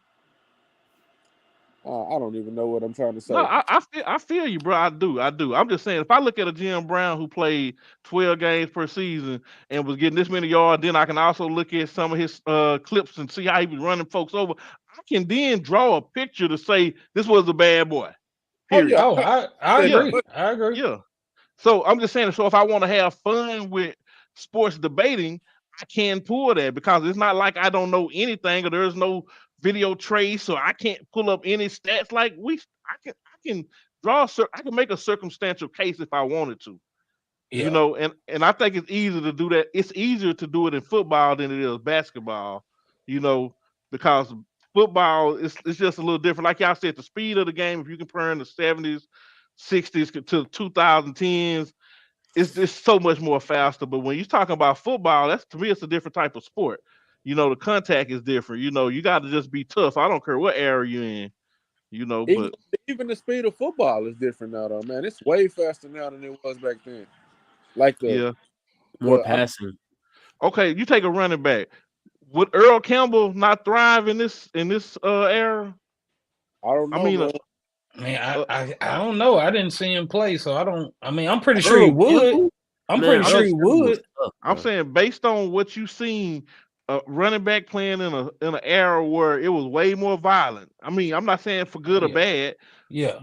I don't even know what I'm trying to say. No, I feel you, bro. I do. I'm just saying, if I look at a Jim Brown who played 12 games per season and was getting this many yards, then I can also look at some of his clips and see how he was running folks over. I can then draw a picture to say this was a bad boy. Period. I agree. I agree. Yeah. So I'm just saying, so if I want to have fun with sports debating, I can pull that because it's not like I don't know anything or there's no video trace, so I can't pull up any stats. Like I can make a circumstantial case if I wanted to, you know. And I think it's easier to do that. It's easier to do it in football than it is basketball, you know, because football is just a little different. Like y'all said, the speed of the game. If you compare the 70s, 60s to 2010s, it's just so much more faster. But when you're talking about football, that's to me, it's a different type of sport. You know, the contact is different. You know, you got to just be tough. I don't care what era you're in, you know, but even the speed of football is different now, though, man. It's way faster now than it was back then. Like more passing. Okay, you take a running back. Would Earl Campbell not thrive in this era? I don't know. I mean, I don't know. I didn't see him play, so I don't. I mean, I'm pretty sure he would. I'm pretty sure he would. I'm saying based on what you've seen. Running back playing in an era where it was way more violent. I mean, I'm not saying for good or bad,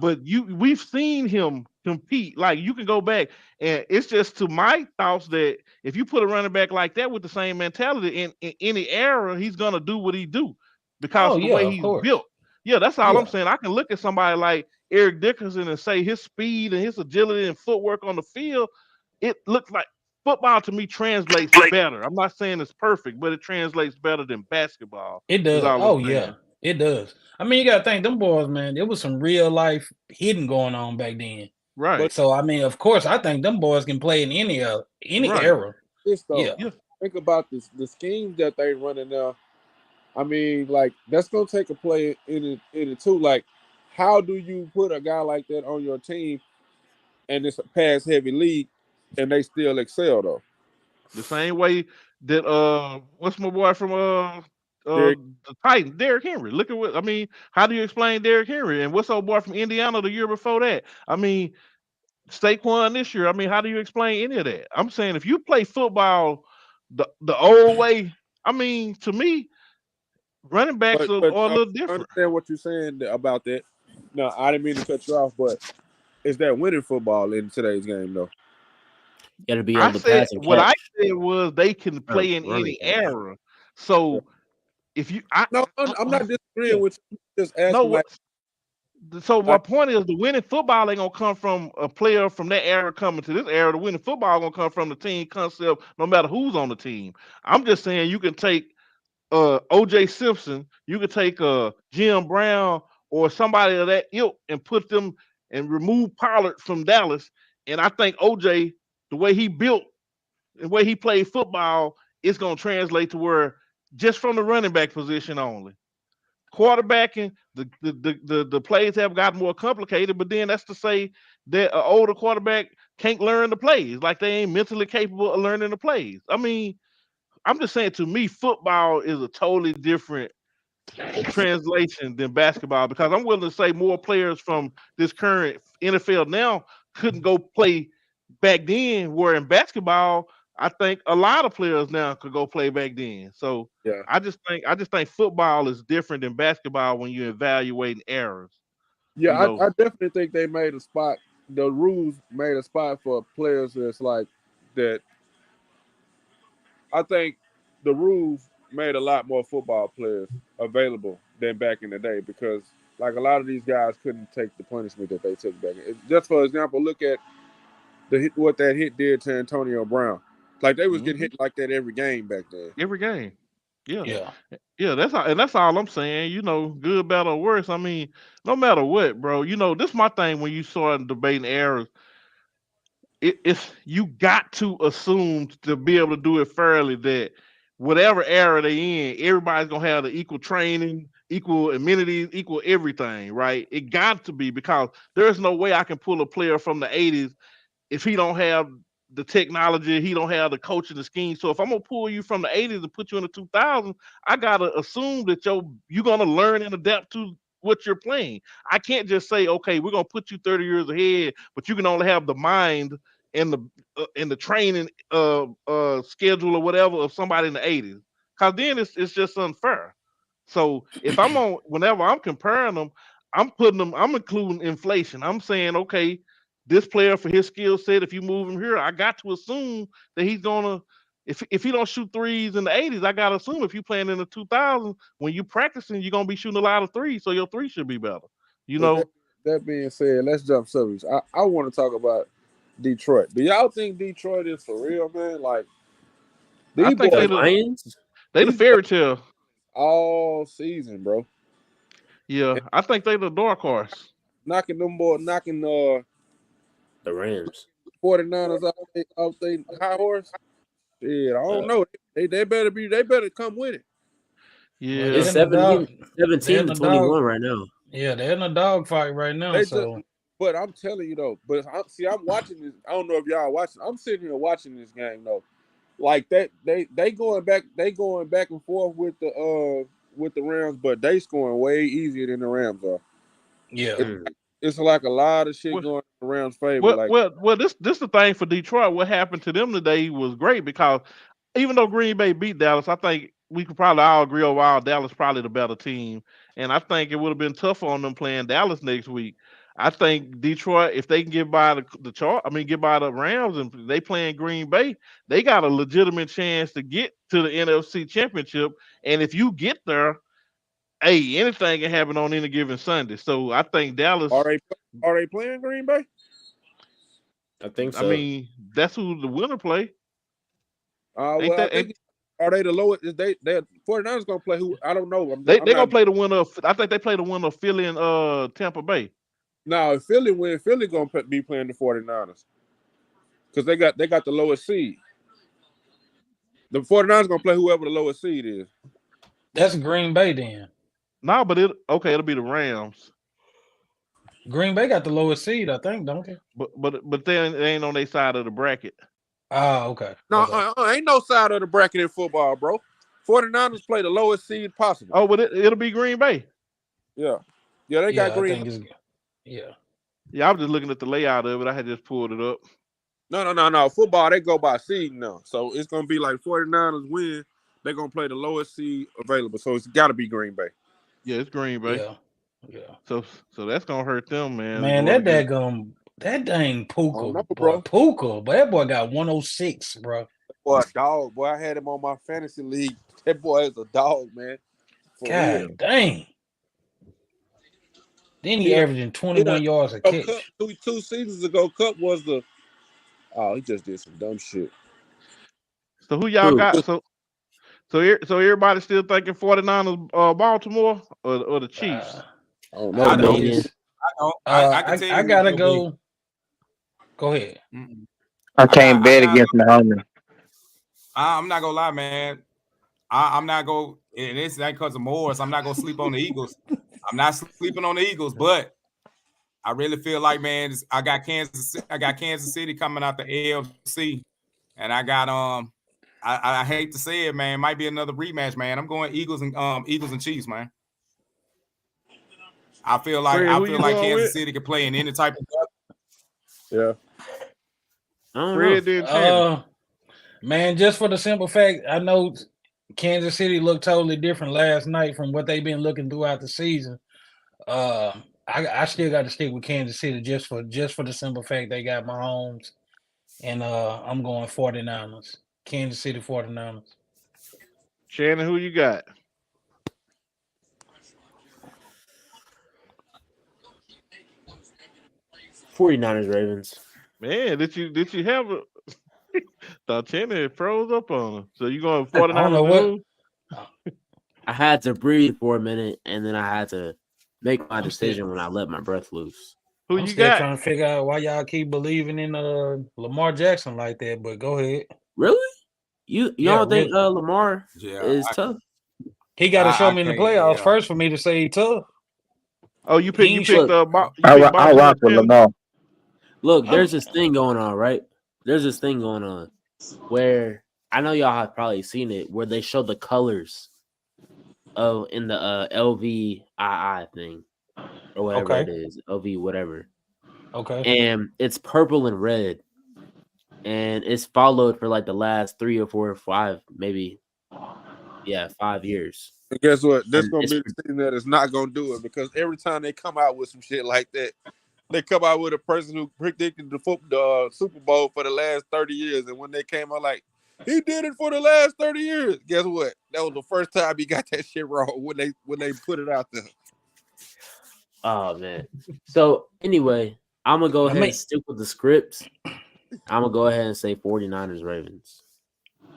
but we've seen him compete. Like you can go back, and it's just to my thoughts that if you put a running back like that with the same mentality in any era, he's gonna do what he do because of the way he's built. Yeah, that's all I'm saying. I can look at somebody like Eric Dickerson and say his speed and his agility and footwork on the field. It looks like. Football to me translates better. I'm not saying it's perfect, but it translates better than basketball. It does. Oh yeah, it does. I mean, you gotta think them boys, man. There was some real life hitting going on back then. Right. So I mean, of course, I think them boys can play in any era. Think about the schemes that they running now. I mean, like that's gonna take a play in it too. Like, how do you put a guy like that on your team, and it's a pass heavy league? And they still excel though. The same way that what's my boy from the Titans, Derrick Henry. Look at what I mean. How do you explain Derrick Henry? And what's old boy from Indiana the year before that? I mean, Saquon this year. I mean, how do you explain any of that? I'm saying if you play football the old way, I mean, to me, running backs are a little different. I understand what you're saying about that. No, I didn't mean to cut you off, but is that winning football in today's game though? You gotta be able to pass and catch. What I said was they can play in any era. So if you, I'm not disagreeing with you. Just asking. So my point is, the winning football ain't gonna come from a player from that era coming to this era. The winning football gonna come from the team concept, no matter who's on the team. I'm just saying you can take OJ Simpson, you could take Jim Brown or somebody of that ilk and put them and remove Pollard from Dallas. And I think OJ, the way he built and the way he played football, it's gonna translate to where just from the running back position only. Quarterbacking, the plays have gotten more complicated, but then that's to say that an older quarterback can't learn the plays, like they ain't mentally capable of learning the plays. I mean, I'm just saying, to me, football is a totally different translation than basketball, because I'm willing to say more players from this current NFL now couldn't go play back then, where in basketball, I think a lot of players now could go play back then. So Yeah. I just think football is different than basketball when you're evaluating errors. Yeah, You know. I definitely think they made a spot. The rules made a spot for players that's like that. I think the rules made a lot more football players available than back in the day, because like a lot of these guys couldn't take the punishment that they took back. Just for example, look at what that hit did to Antonio Brown. Like they was getting hit like that every game back then. Every game. Yeah. Yeah, that's all I'm saying. You know, good, bad, or worse. I mean, no matter what, bro. You know, this is my thing when you start debating errors. It's you got to assume to be able to do it fairly that whatever era they in, everybody's gonna have the equal training, equal amenities, equal everything, right? It got to be, because there's no way I can pull a player from the 80s if he don't have the technology, he don't have the coaching, the scheme. So if I'm gonna pull you from the 80s and put you in the 2000s, I gotta assume that you're gonna learn and adapt to what you're playing. I can't just say, okay, we're gonna put you 30 years ahead, but you can only have the mind and the training schedule or whatever of somebody in the 80s. Cause then it's just unfair. So if whenever I'm comparing them, I'm including inflation. I'm saying, okay, this player for his skill set, if you move him here, I got to assume that he's gonna. If he don't shoot threes in the 80s, I gotta assume if you playing in the 2000s, when you practicing, you're gonna be shooting a lot of threes, so your three should be better. You know. That being said, let's jump subjects. I want to talk about Detroit. Do y'all think Detroit is for real, man? Like, I think The Lions? they the fairy tale all season, bro. Yeah, I think they the dark horse. Knocking The Rams. 49ers off their high horse. Yeah, I don't know. They better come with it. Yeah, It's They're in the 17 to dog- 21 right now. Yeah, they're in a dog fight right now. But I'm telling you though, I'm watching this. I don't know if y'all watching. I'm sitting here watching this game though. Like that, they going back and forth with the Rams, but they scoring way easier than the Rams are. Yeah. It's like a lot of shit going in the Rams' favor. Well, this the thing for Detroit. What happened to them today was great, because even though Green Bay beat Dallas, I think we could probably all agree overall Dallas probably the better team, and I think it would have been tougher on them playing Dallas next week. I think Detroit, if they can get by get by the Rams, and they playing Green Bay, they got a legitimate chance to get to the NFC Championship. And if you get there, hey, anything can happen on any given Sunday. So I think Dallas. Are they playing Green Bay? I think so. I mean, that's who the winner play. Are they the lowest? They 49ers gonna play who? I don't know. They gonna play the winner of. I think they play the winner of Philly and Tampa Bay. No, if Philly win, Philly gonna be playing the 49ers because they got the lowest seed. The 49ers gonna play whoever the lowest seed is. That's Green Bay then. No, but it'll be the Rams. Green Bay got the lowest seed, I think, don't they? But they ain't on their side of the bracket. Oh, okay. No, ain't no side of the bracket in football, bro. 49ers play the lowest seed possible. Oh, but it'll be Green Bay. Yeah, they got Green. Yeah, I was just looking at the layout of it. I had just pulled it up. No. Football, they go by seed now. So it's going to be like 49ers win. They're going to play the lowest seed available. So it's got to be Green Bay. Yeah, it's Green Bay. Yeah. So that's going to hurt them, man. Man, that dang Puka, bro. Puka, but that boy got 106, bro. Boy, dog. Boy, I had him on my fantasy league. That boy is a dog, man. God dang. Then he Yeah. averaging 21 yards a Cup, catch. two seasons ago, Cup was the. Oh, he just did some dumb shit. So who y'all Who? got? So everybody still thinking 49ers, Baltimore or the Chiefs? I don't I know. don't. It's, I can tell you. I who's gotta gonna be. go. Go ahead. Mm-mm. I can't bet got- against Mahomes. I'm not gonna lie, man. I'm not gonna, and it's not because of Morris. I'm not gonna sleep on the Eagles. I'm not sleeping on the Eagles, but I really feel like, man, I got Kansas City coming out the AFC, and I got I hate to say it, man, might be another rematch, man. I'm going Eagles and Chiefs, man. I feel like Fred, who you going Kansas with? City can play in any type of. Yeah. I don't know. Fred didn't Channing. Man, just for the simple fact, I know Kansas City looked totally different last night from what they've been looking throughout the season. I still got to stick with Kansas City just for the simple fact they got Mahomes, and I'm going 49ers. Kansas City 49ers. Shannon, who you got? $49ers Ravens. Man, did you have a thought Channing froze up on him? So you going I don't 49ers know and what. who? I had to breathe for a minute, and then I had to make my decision when I let my breath loose. Who I'm you still got? trying to figure out why y'all keep believing in Lamar Jackson like that, but go ahead. Really? You Yeah, don't think really. Lamar Yeah, is tough? He got to show I me in the can't, playoffs yeah. first for me to say he tough. Oh, you picked He- Baltimore. I rock with Lamar. Look, there's this thing going on, right? There's this thing going on where I know y'all have probably seen it, where they show the colors of in the LVII thing or whatever Okay. it is, LV whatever, Okay. and it's purple and red, and it's followed for like the last 3 or 4 or 5, maybe, 5 years. And guess what? This And gonna it's be the team that is not gonna do it because every time they come out with some shit like that, they come out with a person who predicted the Super Bowl for the last 30 years, and when they came out like he did it for the last 30 years, guess what? That was the first time he got that shit wrong when they put it out there. Oh man. So anyway, I'm gonna go ahead and stick with the scripts. I'm gonna go ahead and say 49ers Ravens.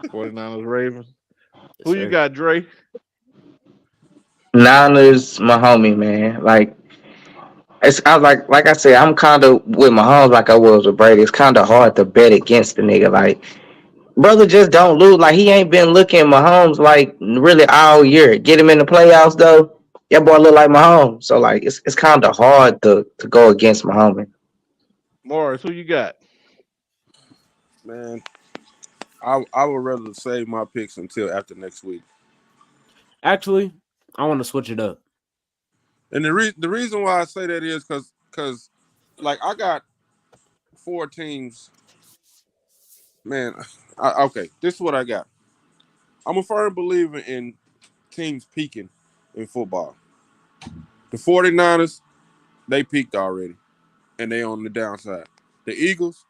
49ers Ravens. Yes, Who you sir. got, Dre? Niners, my homie, man. Like I like I said, I'm kind of with Mahomes like I was with Brady. It's kind of hard to bet against the nigga. Like, brother, just don't lose. Like he ain't been looking Mahomes like really all year. Get him in the playoffs though. That boy look like Mahomes. So like it's kind of hard to go against Mahomes. Morris, who you got? Man, I would rather save my picks until after next week. Actually, I want to switch it up. And the reason why I say that is because like I got 4 teams. Man, okay, this is what I got. I'm a firm believer in teams peaking in football. The 49ers, they peaked already, and they on the downside. The Eagles,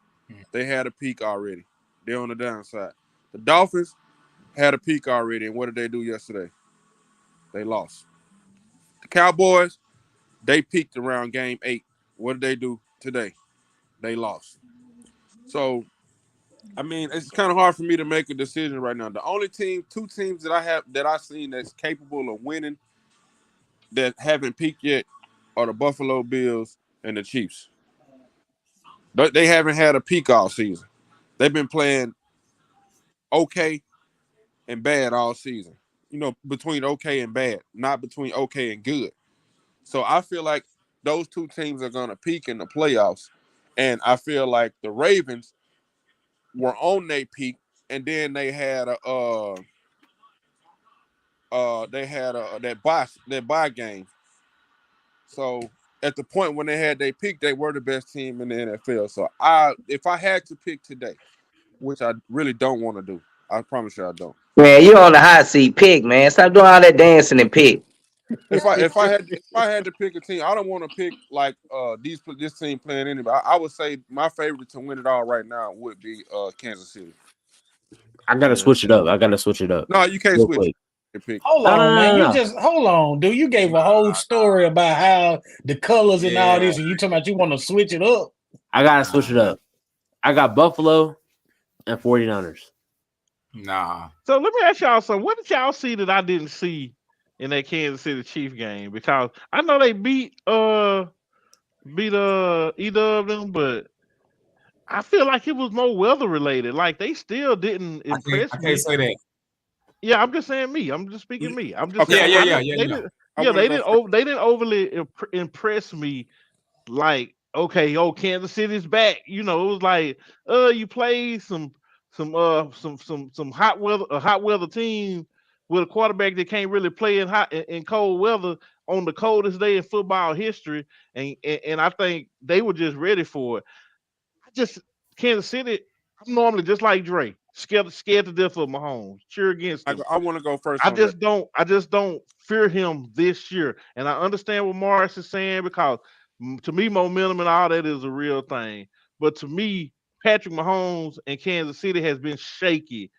they had a peak already. They're on the downside. The Dolphins had a peak already, and what did they do yesterday? They lost. The Cowboys, they peaked around game 8. What did they do today? They lost. So, I mean, it's kind of hard for me to make a decision right now. The only 2 teams that I've seen that's capable of winning that haven't peaked yet are the Buffalo Bills and the Chiefs. But they haven't had a peak all season. They've been playing okay and bad all season. You know, between okay and bad, not between okay and good. So I feel like those 2 teams are going to peak in the playoffs. And I feel like the Ravens were on their peak, and then they had that bye game. So at the point when they had their peak, they were the best team in the NFL. So if I had to pick today, which I really don't want to do, I promise you I don't. Man, you on the hot seat. Pick, man. Stop doing all that dancing and pick. If I had to pick a team, I don't want to pick like this team playing anybody. I would say my favorite to win it all right now would be Kansas City. I gotta switch it up. No, you can't Real switch. quick. pick. Hold No, on, no, man. no, You no. just hold on, dude. You gave a whole story about how the colors and all this, and you talking about you want to switch it up. I gotta switch it up. I got Buffalo and 49ers. Nah. So let me ask y'all something. What did y'all see that I didn't see in that Kansas City Chief game? Because I know they beat either of them, but I feel like it was more weather related. Like they still didn't impress I can't me. say that. Yeah, I'm just saying me. I'm just speaking me. I'm just Okay, saying. Yeah. They didn't overly impress me. Like, okay, Kansas City's back. You know, it was like, you played some hot weather, a hot weather team with a quarterback that can't really play in cold weather on the coldest day in football history, and I think they were just ready for it. Kansas City. I'm normally just like Dre, scared to death of Mahomes, cheer against him. I want to go first. I just don't fear him this year, and I understand what Morris is saying because to me, momentum and all that is a real thing. But to me, Patrick Mahomes and Kansas City has been shaky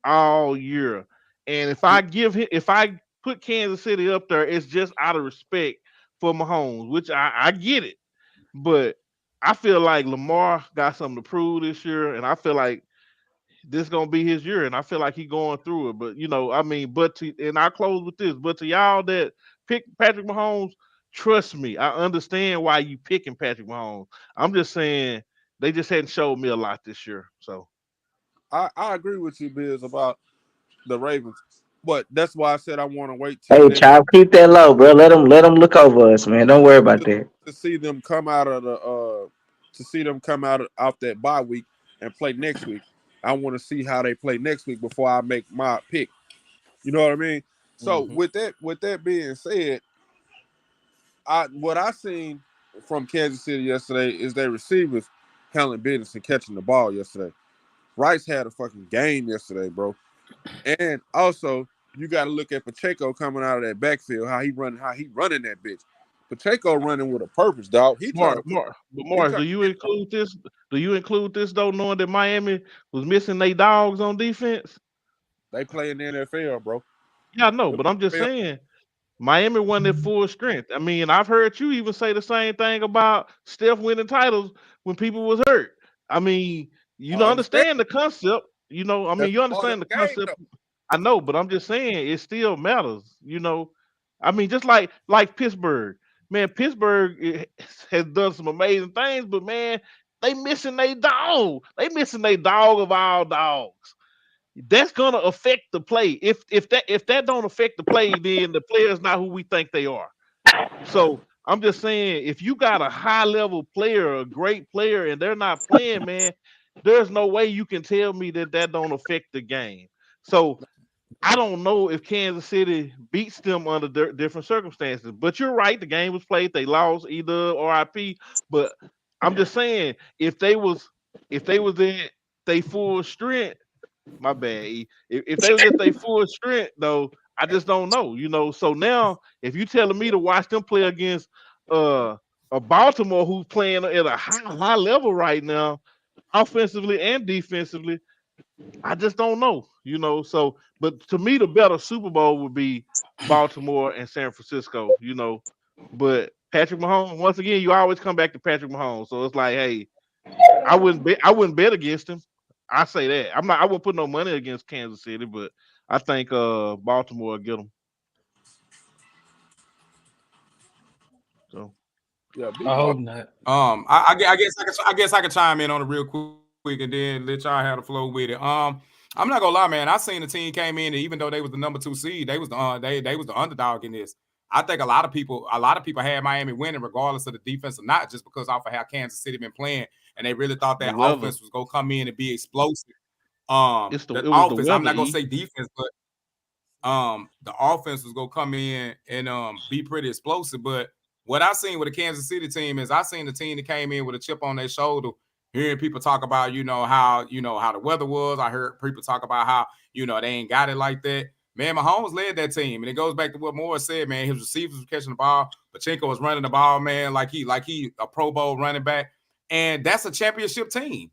all year, and if I put Kansas City up there, it's just out of respect for Mahomes, which I get it, but I feel like Lamar got something to prove this year, and I feel like this gonna be his year, and I feel like he's going through it. But and I close with this. But to y'all that pick Patrick Mahomes, trust me, I understand why you picking Patrick Mahomes. I'm just saying they just hadn't showed me a lot this year. So I agree with you, Biz, about the Ravens, but that's why I said I want to wait till Hey, next child, keep that low, bro. Let them look over us, man. Don't worry about that. to see them come out of out that bye week and play next week. I want to see how they play next week before I make my pick. You know what I mean? So with that being said, what I seen from Kansas City yesterday is their receivers handling business and catching the ball yesterday. Rice had a fucking game yesterday, bro. And also, you got to look at Pacheco coming out of that backfield, how he running that bitch. Pacheco running with a purpose, dog. Morris, do you include this? Do you include this though, knowing that Miami was missing their dogs on defense? They play in the NFL, bro. Yeah, I know, but I'm just saying Miami won their full strength. I mean, I've heard you even say the same thing about Steph winning titles when people was hurt. I mean, understand the concept. You understand the concept. I know, but I'm just saying it still matters. I mean, just like Pittsburgh, man. Pittsburgh has done some amazing things, but man, they missing their dog. They missing their dog of all dogs. That's gonna affect the play. If that don't affect the play, then the player's not who we think they are. So I'm just saying, if you got a high level player, a great player, and they're not playing, man, there's no way you can tell me that don't affect the game. So I don't know if Kansas City beats them under different circumstances. But you're right, the game was played. They lost either RIP. But I'm just saying, if they was at they full strength. My bad. If they was at their full strength, though, I just don't know. So now, if you telling me to watch them play against a Baltimore who's playing at a high level right now, offensively and defensively, I just don't know. So, but to me, the better Super Bowl would be Baltimore and San Francisco. But Patrick Mahomes, once again, you always come back to Patrick Mahomes. So it's like, hey, I wouldn't bet against him. I say that. I wouldn't put no money against Kansas City, but I think Baltimore will get them. So yeah, I hope not. I guess I can chime in on it real quick and then let y'all have the flow with it. I'm not gonna lie, man. I seen the team came in, and even though they was the number 2 seed, they was the underdog in this. I think a lot of people had Miami winning regardless of the defense or not, just because off of how Kansas City been playing, and they really thought that offense was gonna come in and be explosive. I'm not gonna say defense, but the offense was gonna come in and be pretty explosive. But what I seen with the Kansas City team is I seen the team that came in with a chip on their shoulder. Hearing people talk about how the weather was. I heard people talk about how they ain't got it like that. Man, Mahomes led that team, and it goes back to what Morris said. Man, his receivers were catching the ball. Pacheco was running the ball, man, like he a Pro Bowl running back, and that's a championship team.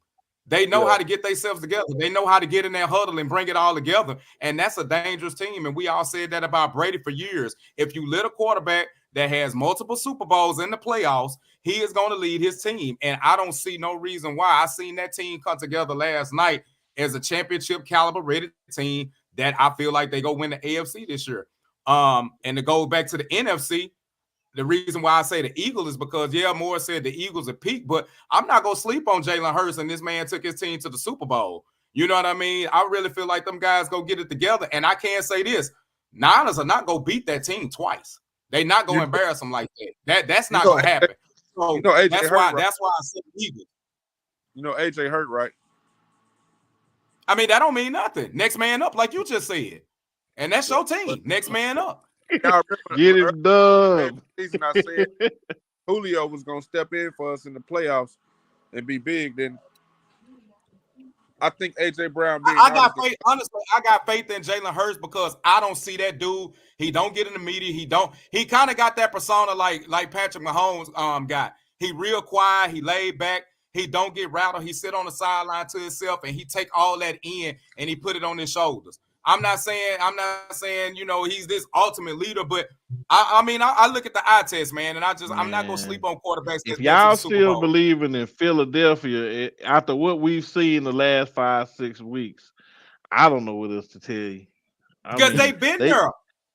They know how to get themselves together. They know how to get in that huddle and bring it all together. And that's a dangerous team. And we all said that about Brady for years. If you let a quarterback that has multiple Super Bowls in the playoffs, he is going to lead his team. And I don't see no reason why. I seen that team come together last night as a championship caliber ready team that I feel like they go win the AFC this year. And to go back to the NFC, the reason why I say the Eagles is because, Moore said the Eagles are peak, but I'm not going to sleep on Jalen Hurts, and this man took his team to the Super Bowl. You know what I mean? I really feel like them guys go get it together, and I can't say this. Niners are not going to beat that team twice. They not going to embarrass them like that. That's not going to happen. So that's why I said Eagles. You know AJ hurt, right? I mean, that don't mean nothing. Next man up, like you just said. And that's your team. Next man up. Get it done. Season I said Julio was gonna step in for us in the playoffs and be big. Then I think AJ Brown. Honestly, I got faith in Jalen Hurts because I don't see that dude. He don't get in the media. He kind of got that persona like Patrick Mahomes got. He real quiet. He laid back. He don't get rattled. He sit on the sideline to himself and he take all that in and he put it on his shoulders. I'm not saying, he's this ultimate leader, but I look at the eye test, man, and I'm not gonna sleep on quarterbacks. If y'all still believing in Philadelphia after what we've seen in the last 5-6 weeks, I don't know what else to tell you. Because they've been there.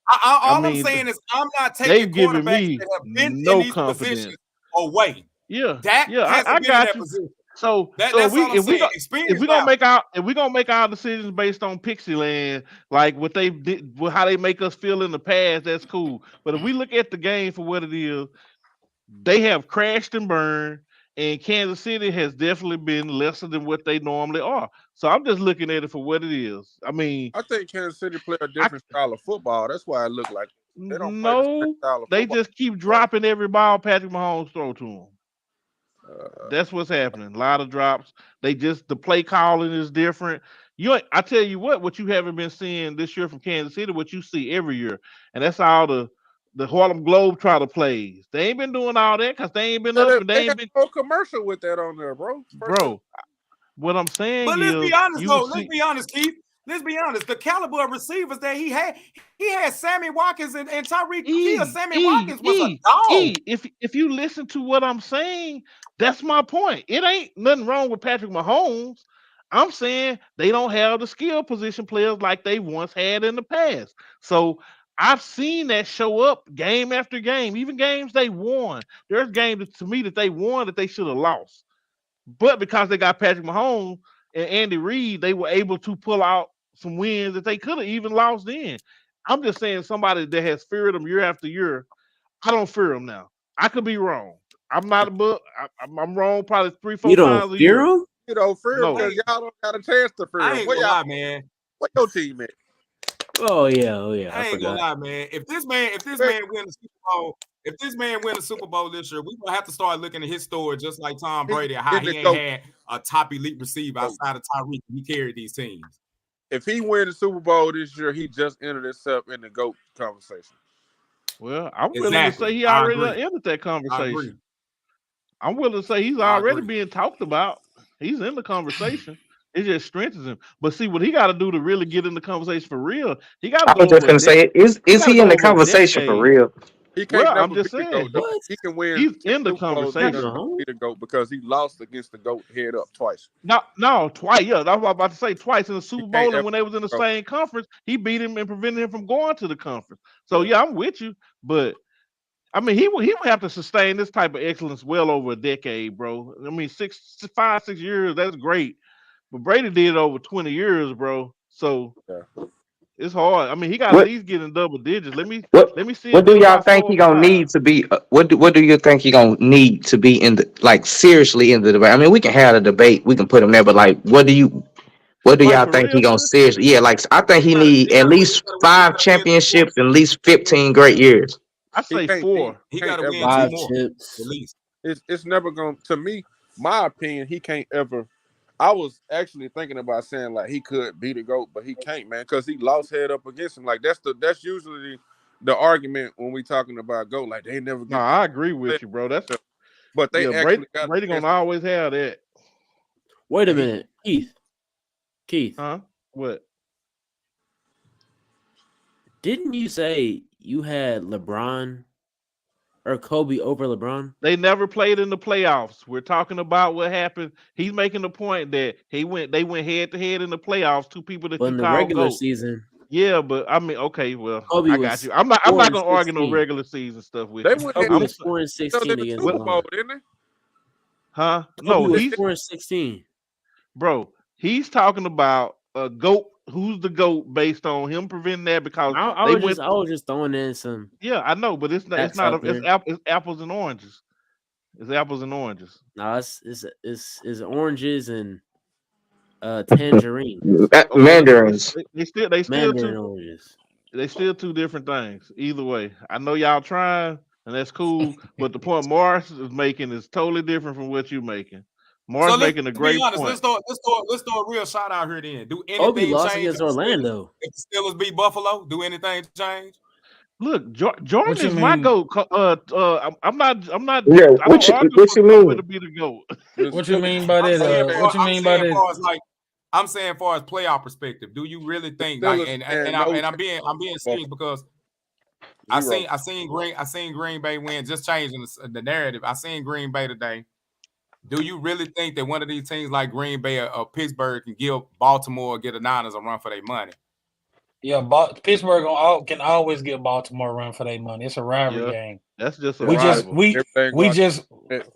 I'm saying is I'm not taking quarterbacks that have been in these positions away. Yeah, I got you. So if we gonna make our decisions based on Pixieland, like what they did, how they make us feel in the past, that's cool. But if we look at the game for what it is, they have crashed and burned, and Kansas City has definitely been lesser than what they normally are. So I'm just looking at it for what it is. I mean, I think Kansas City play a different style of football. That's why it look like they don't play the same style of they football. just keep dropping every ball Patrick Mahomes throw to them. That's what's happening. A lot of drops. The play calling is different. I tell you what you haven't been seeing this year from Kansas City, what you see every year, and that's all the Harlem Globetrotter plays. They ain't been doing all that because they ain't been up. They ain't been no commercial with that on there, bro. What I'm saying but is, let's be honest, though. Let's be honest, Keith. Let's be honest. The caliber of receivers that he had Sammy Watkins and Tyreek Hill. Sammy Watkins was a dog. If you listen to what I'm saying, that's my point. It ain't nothing wrong with Patrick Mahomes. I'm saying they don't have the skill position players like they once had in the past. So I've seen that show up game after game, even games they won. There's games to me that they won that they should have lost. But because they got Patrick Mahomes and Andy Reid, they were able to pull out some wins that they could have even lost in. I'm just saying somebody that has feared them year after year, I don't fear them now. I could be wrong. I'm not I'm wrong probably 3-4 times a year. You don't fear them? You don't fear them because y'all don't got a chance to fear them. I ain't gonna lie, man. What your team at? Oh yeah. I ain't gonna lie, man. If this man win the Super Bowl, Super Bowl this year, we're gonna have to start looking at his story just like Tom Brady, how he ain't had a top elite receiver outside of Tyreek. He carried these teams. If he wins the Super Bowl this year, he just entered himself in the GOAT conversation. Well, I'm willing to say he already entered that conversation. I'm willing to say he's already being talked about. He's in the conversation. It just strengthens him. But see, what he got to do to really get in the conversation for real, he got to. I was just gonna say, is he in the conversation for real? He can't. Well, I'm just saying, he can win. He's in the conversation. Be the GOAT because he lost against the GOAT head up twice. No, twice. Yeah, that's what I was about to say. Twice in the Super Bowl, and when they was in the same conference, he beat him and prevented him from going to the conference. So yeah, I'm with you, but I mean, he would have to sustain this type of excellence well over a decade, bro. I mean, 5, 6 years, that's great. But Brady did it over 20 years, bro. So it's hard. I mean, he got at least get in double digits. Let me see. What do y'all think he gonna need to be? What do you think he gonna need to be in the seriously in the debate? I mean, we can have a debate, we can put him there, but what do y'all think he gonna seriously? Yeah, I think he need at least 5 championships, at least 15 great years. I say 4. He got to win 5 2 more chips at least. It's never going to me. My opinion, he can't ever. I was actually thinking about saying he could be the GOAT, but he can't, man, because he lost head up against him. That's usually the argument when we talking about GOAT. They never. No, I agree with you, bro. But they actually Brady gonna always have that. Wait a minute, Keith. Huh? What? Didn't you say you had LeBron or Kobe over LeBron? They never played in the playoffs. We're talking about what happened. He's making the point that they went head to head in the playoffs. Two people that But you in the call regular GOAT. season, Yeah, but I mean, okay, well, Kobe I got was you. I'm not 4 and gonna argue no 16. regular season stuff with They you. went Kobe I'm was s- 4 and in 16 the against Super LeBron. Bowl, didn't they? huh? Kobe No, was he's 4 and 16. bro. He's talking about a GOAT. Who's the GOAT based on him preventing that because I they was went. just throwing in some Yeah, I know, but it's not. It's facts not. out there. It's apples and oranges. It's apples and oranges. No, it's oranges and tangerine, Okay, Mandarins. they still mandarin two. oranges. They still two different things. Either way, I know y'all trying, and that's cool. But the point Morris is making is totally different from what you're making. Morris So let's making a be great honest. point. Let's throw a real shout out here. Then do Kobe anything lost change against if the Steelers- Orlando. if the Steelers beat Buffalo? Do anything change? Look, What Jordan you is my mean? goat. I'm not. Yeah, I what don't argue you for Kobe mean? to be the goat. What you mean by I'm that? saying, What you mean by that? I'm saying, far as playoff perspective, do you really think Steelers like and and I'm being serious because I Zero. seen Green Bay win, just changing the narrative. I seen Green Bay today. Do you really think that one of these teams like Green Bay or Pittsburgh can give Baltimore or get the Niners a run for their money? Yeah, Pittsburgh can always give Baltimore a run for their money. It's a rivalry Yeah. game. That's just a We just rival.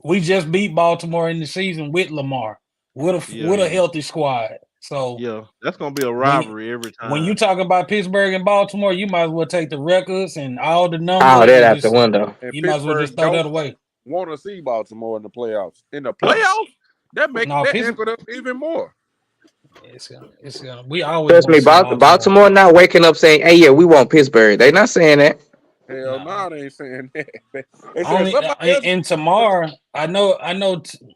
we just beat Baltimore in the season with Lamar with a healthy squad. So Yeah, that's gonna be a rivalry every time. when you talk about Pittsburgh and Baltimore, you might as well take the records and all the numbers. Oh, that and out just- the window. And You might as well just throw that away. Want to see Baltimore in the playoffs? In the playoffs, that makes No, that Pittsburgh- amp it up even more. It's gonna. We always Trust me, wanna see Baltimore not waking up saying, "Hey, yeah, we want Pittsburgh." They not saying that. Hell No. no, they ain't saying that. They said Only, somebody else- and tomorrow, I know,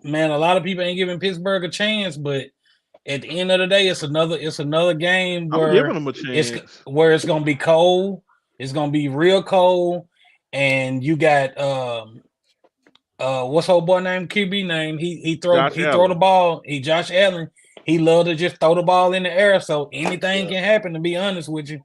man. A lot of people ain't giving Pittsburgh a chance, but at the end of the day, it's another game I'm where giving them a chance. it's gonna be cold. It's gonna be real cold, and you got what's old boy name? QB name? He throw Allen. the ball. Josh Allen. He love to just throw the ball in the air, so anything can happen. To be honest with you,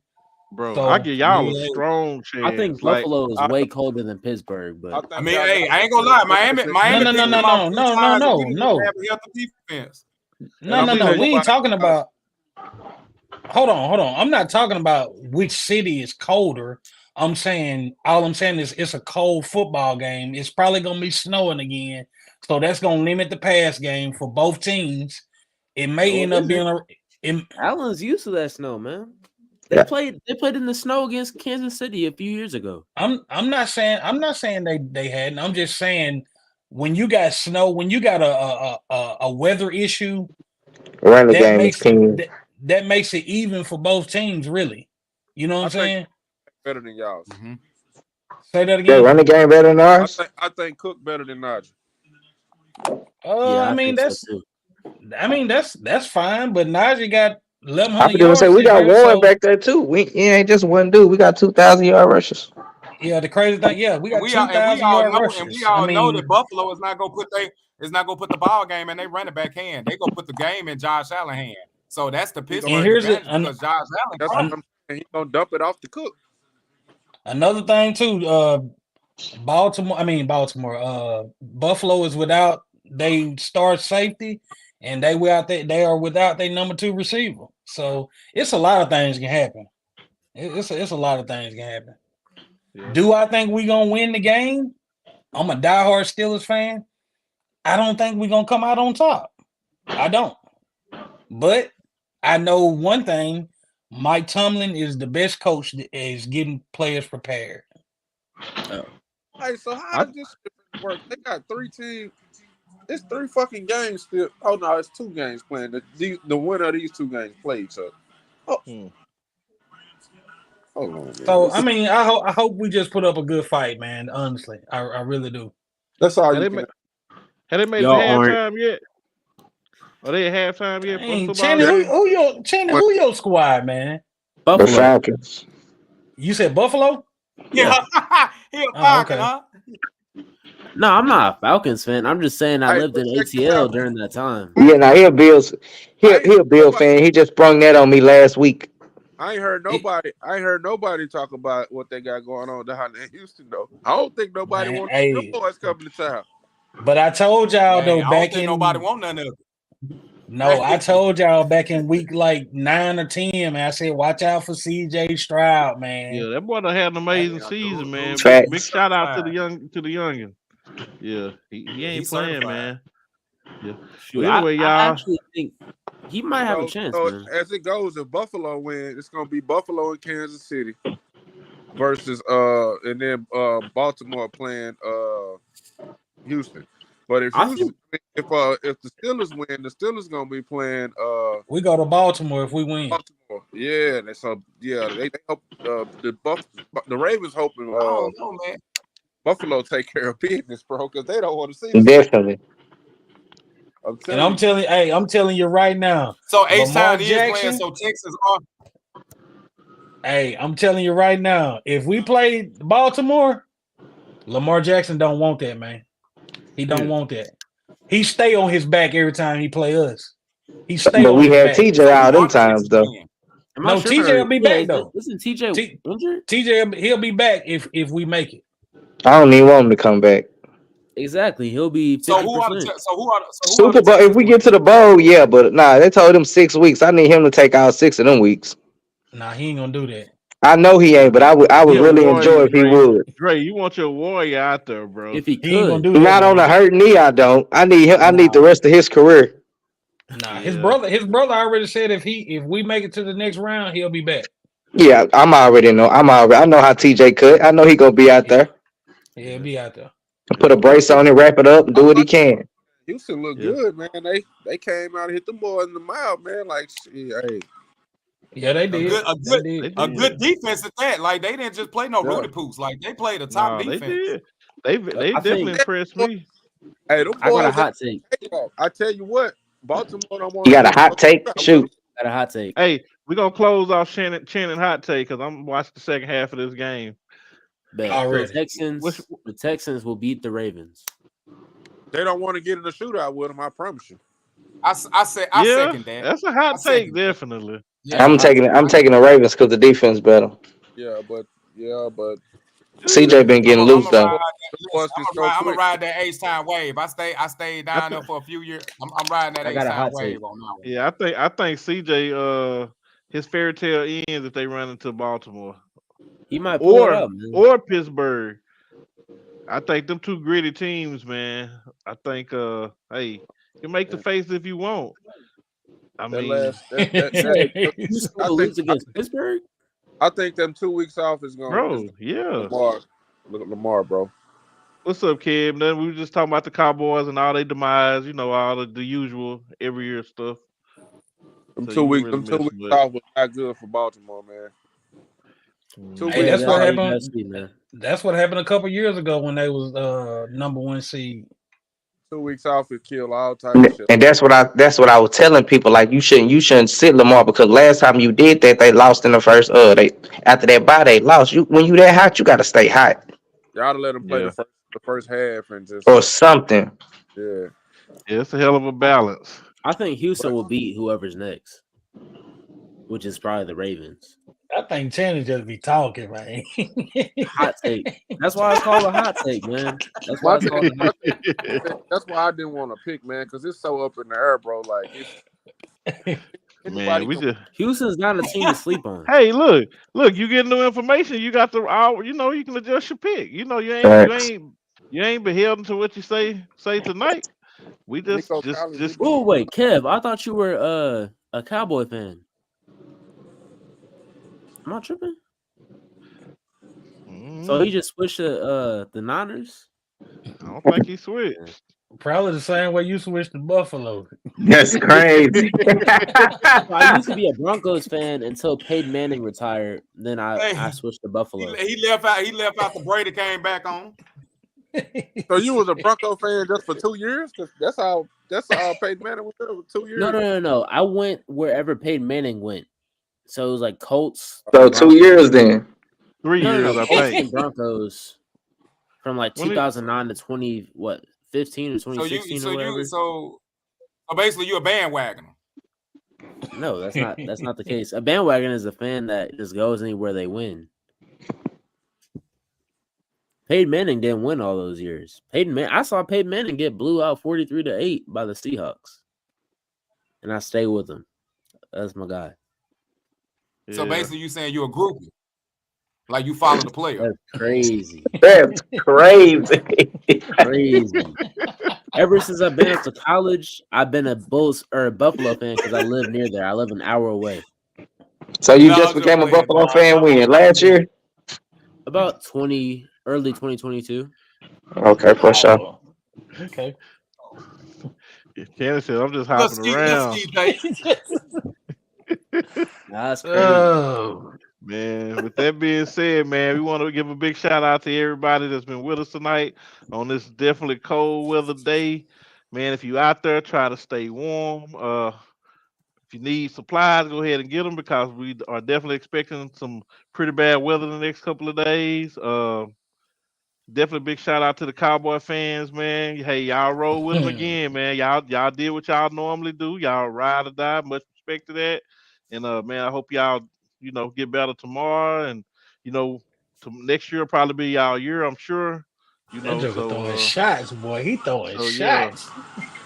Bro, So, I give y'all yeah. a strong chance. I think like, Buffalo is way colder than Pittsburgh, but I mean, hey, I ain't gonna lie, Miami. No. beat them off 2 times and we didn't No. have a healthy defense. No. We ain't talking about. Hold on. I'm not talking about which city is colder. All I'm saying is it's a cold football game. It's probably gonna be snowing again, so that's gonna limit the pass game for both teams. It may end up being Allen's used to that snow, man. They Yeah. played in the snow against Kansas City a few years ago. I'm not saying they hadn't. I'm just saying when you got snow, when you got a weather issue, Run the that game, makes team. that makes it even for both teams, really. You know what I'm saying? better than y'all. Say that They again. run the game better than ours. I think Cook better than Najee. I mean think so, too. that's fine, but Najee got 1,100 I was gonna yards. say we got this year, Warren so- back there too. We it ain't just one dude. We got 2,000-yard rushers. Yeah, the crazy thing, we got We 2,000 yard rushers. and we all know that Buffalo is not gonna put the ball game in their running back hand. They gonna put the game in Josh Allen hand. So that's the Pittsburgh here's advantage the- because Josh Allen. That's what I'm saying. He's gonna dump it off to Cook. Another thing too, Buffalo is without they star safety, and they are without their number 2 receiver. So it's a lot of things can happen. It's a lot of things can happen. Yeah. Do I think we gonna win the game? I'm a diehard Steelers fan. I don't think we're gonna come out on top. I don't. But I know one thing: Mike Tomlin is the best coach that is getting players prepared. Hey, so how does this shit work? They got 3 teams. It's 3 fucking games still. Oh no, it's 2 games playing. The winner of these 2 games play each other. Oh. Hold on, man. So I mean, I hope we just put up a good fight, man. Honestly, I really do. That's all Have you they, can. have they made Y'all the aren't- halftime yet? Are they at halftime yet? For the Hey, football Channing, game? who your squad, man? The Buffalo. Falcons. You said Buffalo? Yeah, he a Oh, Falcon, okay. huh? No, I'm not a Falcons fan. I'm just saying I Hey, lived but in check this ATL out. during that time. Yeah, now he a Bills. He I ain't a heard Bill nobody. fan. He just sprung that on me last week. I ain't heard nobody talk about what they got going on down in Houston though. I don't think nobody Man, wants them hey, boys coming to town. but I told y'all Hey, though I don't back think nobody in want none of it. no, I told y'all back in week like 9 or 10, man. I said, watch out for CJ Stroud, man. Yeah, that boy done had an amazing Yeah, season, dude, man. Facts. Big shout out to the certified. youngin. Yeah, he ain't He's playing, certified. man. Yeah. Shoot, Well, anyway, I y'all. actually think he might have a chance, So man. as it goes, if Buffalo wins, it's gonna be Buffalo and Kansas City versus and then Baltimore playing Houston. But if I Houston, think if the Steelers win, the Steelers gonna be playing We go to Baltimore if we win. Baltimore. Yeah, and so they hope the Ravens hoping I don't know, man. Buffalo take care of business, bro, because they don't want to see this. Definitely. I'm And I'm telling you right now. So Lamar H-Town is playing, Jackson. so Texas are. Hey, I'm telling you right now, if we play Baltimore, Lamar Jackson don't want that, man. He don't want that. He stay on his back every time he play us. He stay But on we his had back. TJ So out who them are the Texas times though. men? am I No, sure? TJ will be back, Yeah, though. Isn't TJ T- injured? TJ, he'll be back if we make it. I don't even want him to come back. Exactly. He'll be 50%. So who are the Super Bowl. Texas If we men? get to the bowl, yeah, but nah, they told him 6 weeks. I need him to take out 6 of them weeks. Nah, he ain't gonna do that. I know he ain't, but I would He a really warrior, enjoy if he Dre. would. Dre, you want your warrior out there, bro. if he He ain't gonna could. do that. Not on a man. hurt knee, I don't. I need him. I need the Nah. rest of his career. Nah, Yeah. his brother already said if we make it to the next round, he'll be back. Yeah, I know how TJ cut. I know he gonna be out there. He'll be out there. Put a brace on it, wrap it up, and do what he can. Houston look Yeah. good, man. They came out and hit them boys in the mouth, man. Like, shit, hey, Yeah, they A did. good, They did. good defense at that. Like they didn't just play no Yeah. Rudy Poots. Like they played a top Nah, they defense. did. They I definitely think- impressed me. hey, them I got a boys. hot take. I tell you what, Baltimore don't want. You got a hot take? Shoot. Got a hot take. Hey, we're gonna close off Shannon hot take because I'm watching the second half of this game. Bet. Already. The Texans will beat the Ravens. They don't want to get in a shootout with them. I promise you. I second that. That's a hot I second take, that. definitely. Yeah, I'm taking the Ravens because the defense better. Yeah, but CJ been getting loose though. Boys I'm just go gonna quick. ride that H-Town wave. I stayed down there for a few years. I'm riding that I got a H-Town hot wave take. on that one. Yeah, I think CJ his fairy tale ends if they run into Baltimore He might pull it up, man. or Pittsburgh. I think them two gritty teams, man. I think hey, you make the face if you want. I That mean, Houston I will think- lose against Pittsburgh? I think them 2 weeks off is going. bro, yeah. Lamar, look at Lamar, bro. What's up, Kim? Then we were just talking about the Cowboys and all their demise. You know, all of the usual every year stuff. Them So 2 you weeks, really them 2 weeks messing with- off was not good for Baltimore, man. 2 Hey, weeks that's off. what all you happened. gotta see, man. That's what happened a couple years ago when they was number 1 seed. 2 weeks off it killed all types of shit. And that's what I was telling people. Like you shouldn't sit Lamar because last time you did that, they lost in the first. After that bye, they lost. When you that hot, you gotta stay hot Y'all to let them play Yeah. the first half and just or something. yeah. Yeah, it's a hell of a balance. I think Houston will beat whoever's next, which is probably the Ravens. I think Channing just be talking, man. Hot take. That's why it's called a hot take, man. That's why it's called a hot take. That's why I didn't want to pick, man, because it's so up in the air, bro. Like Man, we just Houston's not a team to sleep on. hey, look, you get new information. You got the you know, you can adjust your pick. You know, you Facts. ain't beholden to what you say tonight. We just Nico Collins, just Oh wait, Kev, I thought you were a Cowboy fan. Am I tripping? So he just switched to the Niners? I don't think he switched. Probably the same way you switched to Buffalo. That's crazy. I used to be a Broncos fan until Peyton Manning retired. Then I switched to Buffalo. He left out the Brady came back on. So you was a Bronco fan just for 2 years? Because that's how Peyton Manning was there for 2 years. No. I went wherever Peyton Manning went. So it was like Colts. So 2 years then. 3 years, I Colts think. and Broncos. from like When it- 2009 to 15 or 2016 or whatever. So basically you a bandwagoner. No, that's not the case. A bandwagon is a fan that just goes anywhere they win. Peyton Manning didn't win all those years. I saw Peyton Manning get blew out 43-8 by the Seahawks, and I stay with him. That's my guy. So Yeah. basically you saying you're a groupie. Like you follow the player. That's crazy. That's crazy. Crazy. Ever since I've been up to college, I've been a Buffalo fan because I live near there. I live an hour away. So you No, just I'm became a just playing, Buffalo dog. fan when? Last year? About early 2022. Okay, for sure. Okay. Candy said, I'm just Look, hopping Steve, around. That's crazy. Oh, Man, with that being said, man, we want to give a big shout out to everybody that's been with us tonight on this definitely cold weather day. Man, if you out there, try to stay warm. If you need supplies, go ahead and get them because we are definitely expecting some pretty bad weather the next couple of days. Definitely big shout out to the Cowboy fans, man. Hey, y'all roll with them again, man. Y'all did what y'all normally do. Y'all ride or die. Much respect to that. And man, I hope y'all get better tomorrow. And next year will probably be y'all year, I'm sure. that joker throwing shots, boy. He throwing yeah. shots.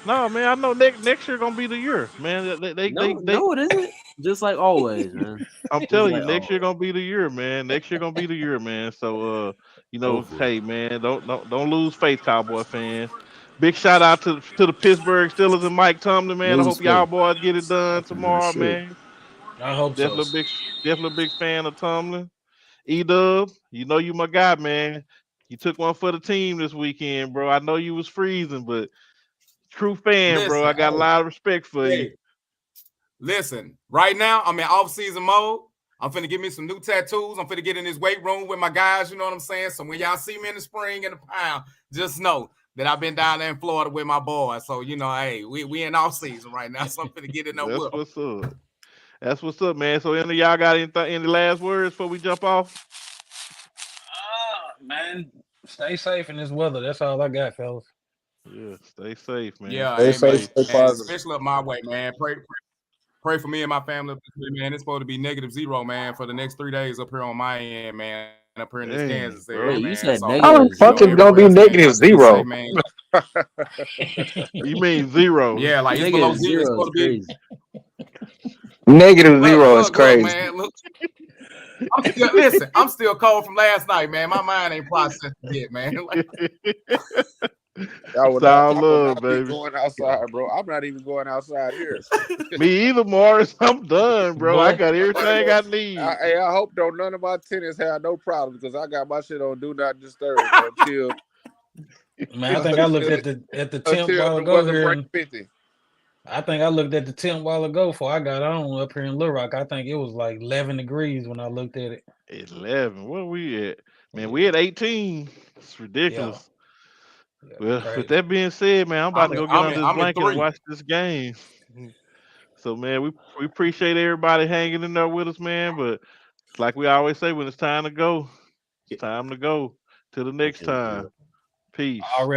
No, man, I know next year gonna be the year, man. They No, it isn't. Just like always, man. I'm telling you, like next year gonna be the year, man. Next year gonna be the year, man. So Hopefully. hey man, don't lose faith, Cowboy fans. Big shout out to the Pittsburgh Steelers and Mike Tomlin, man. I Lose hope y'all faith. boys get it done tomorrow, shit. man. I hope so. Definitely a big fan of Tomlin. E-Dub, you my guy, man. You took one for the team this weekend, bro. I know you was freezing, but true fan, bro. Listen, I got a lot of respect for you. Listen, right now I'm in off-season mode. I'm finna get me some new tattoos. I'm finna get in this weight room with my guys. You know what I'm saying? So when y'all see me in the spring in the pound, just know that I've been down there in Florida with my boys. So hey, we in off-season right now. So I'm finna get in there with them. What's up. That's what's up, man. So any of y'all got any last words before we jump off? Man, stay safe in this weather. That's all I got, fellas. Yeah, stay safe, man. Yeah, Stay safe, man. stay positive. Especially up my way, man. Pray for me and my family, man. It's supposed to be -0, man, for the next 3 days up here on my end, man. Up here in this Dang, Kansas bro. area, Wait, you man. said So, negative How the fuck zero? is gonna be everywhere else, man, -0? safe, man. You mean 0? Yeah, like it's below Negative 0. It's zero supposed is to be crazy. -0 is Look, crazy. man. Look. I'm still cold from last night, man. My mind ain't processed yet, man. I would Sound not love, be baby. going outside, bro. I'm not even going outside here. Me either, Morris. I'm done, bro. I Boy. got everything I need. I hope none of my tenants have no problems because I got my shit on do not disturb until Man, I think I looked at the temp until while the ago weather here. break And 50. I think I looked at the temp while ago before I got on up here in Little Rock. I think it was like 11 degrees when I looked at it. 11. Where we at? Man, we at 18. It's ridiculous. Yeah, Well, crazy. with that being said, man, I'm about to go get under this I'm blanket at and 3. watch this game. So, man, we appreciate everybody hanging in there with us, man. But like we always say, when it's time to go, it's time to go. Till the next time. Peace. Already.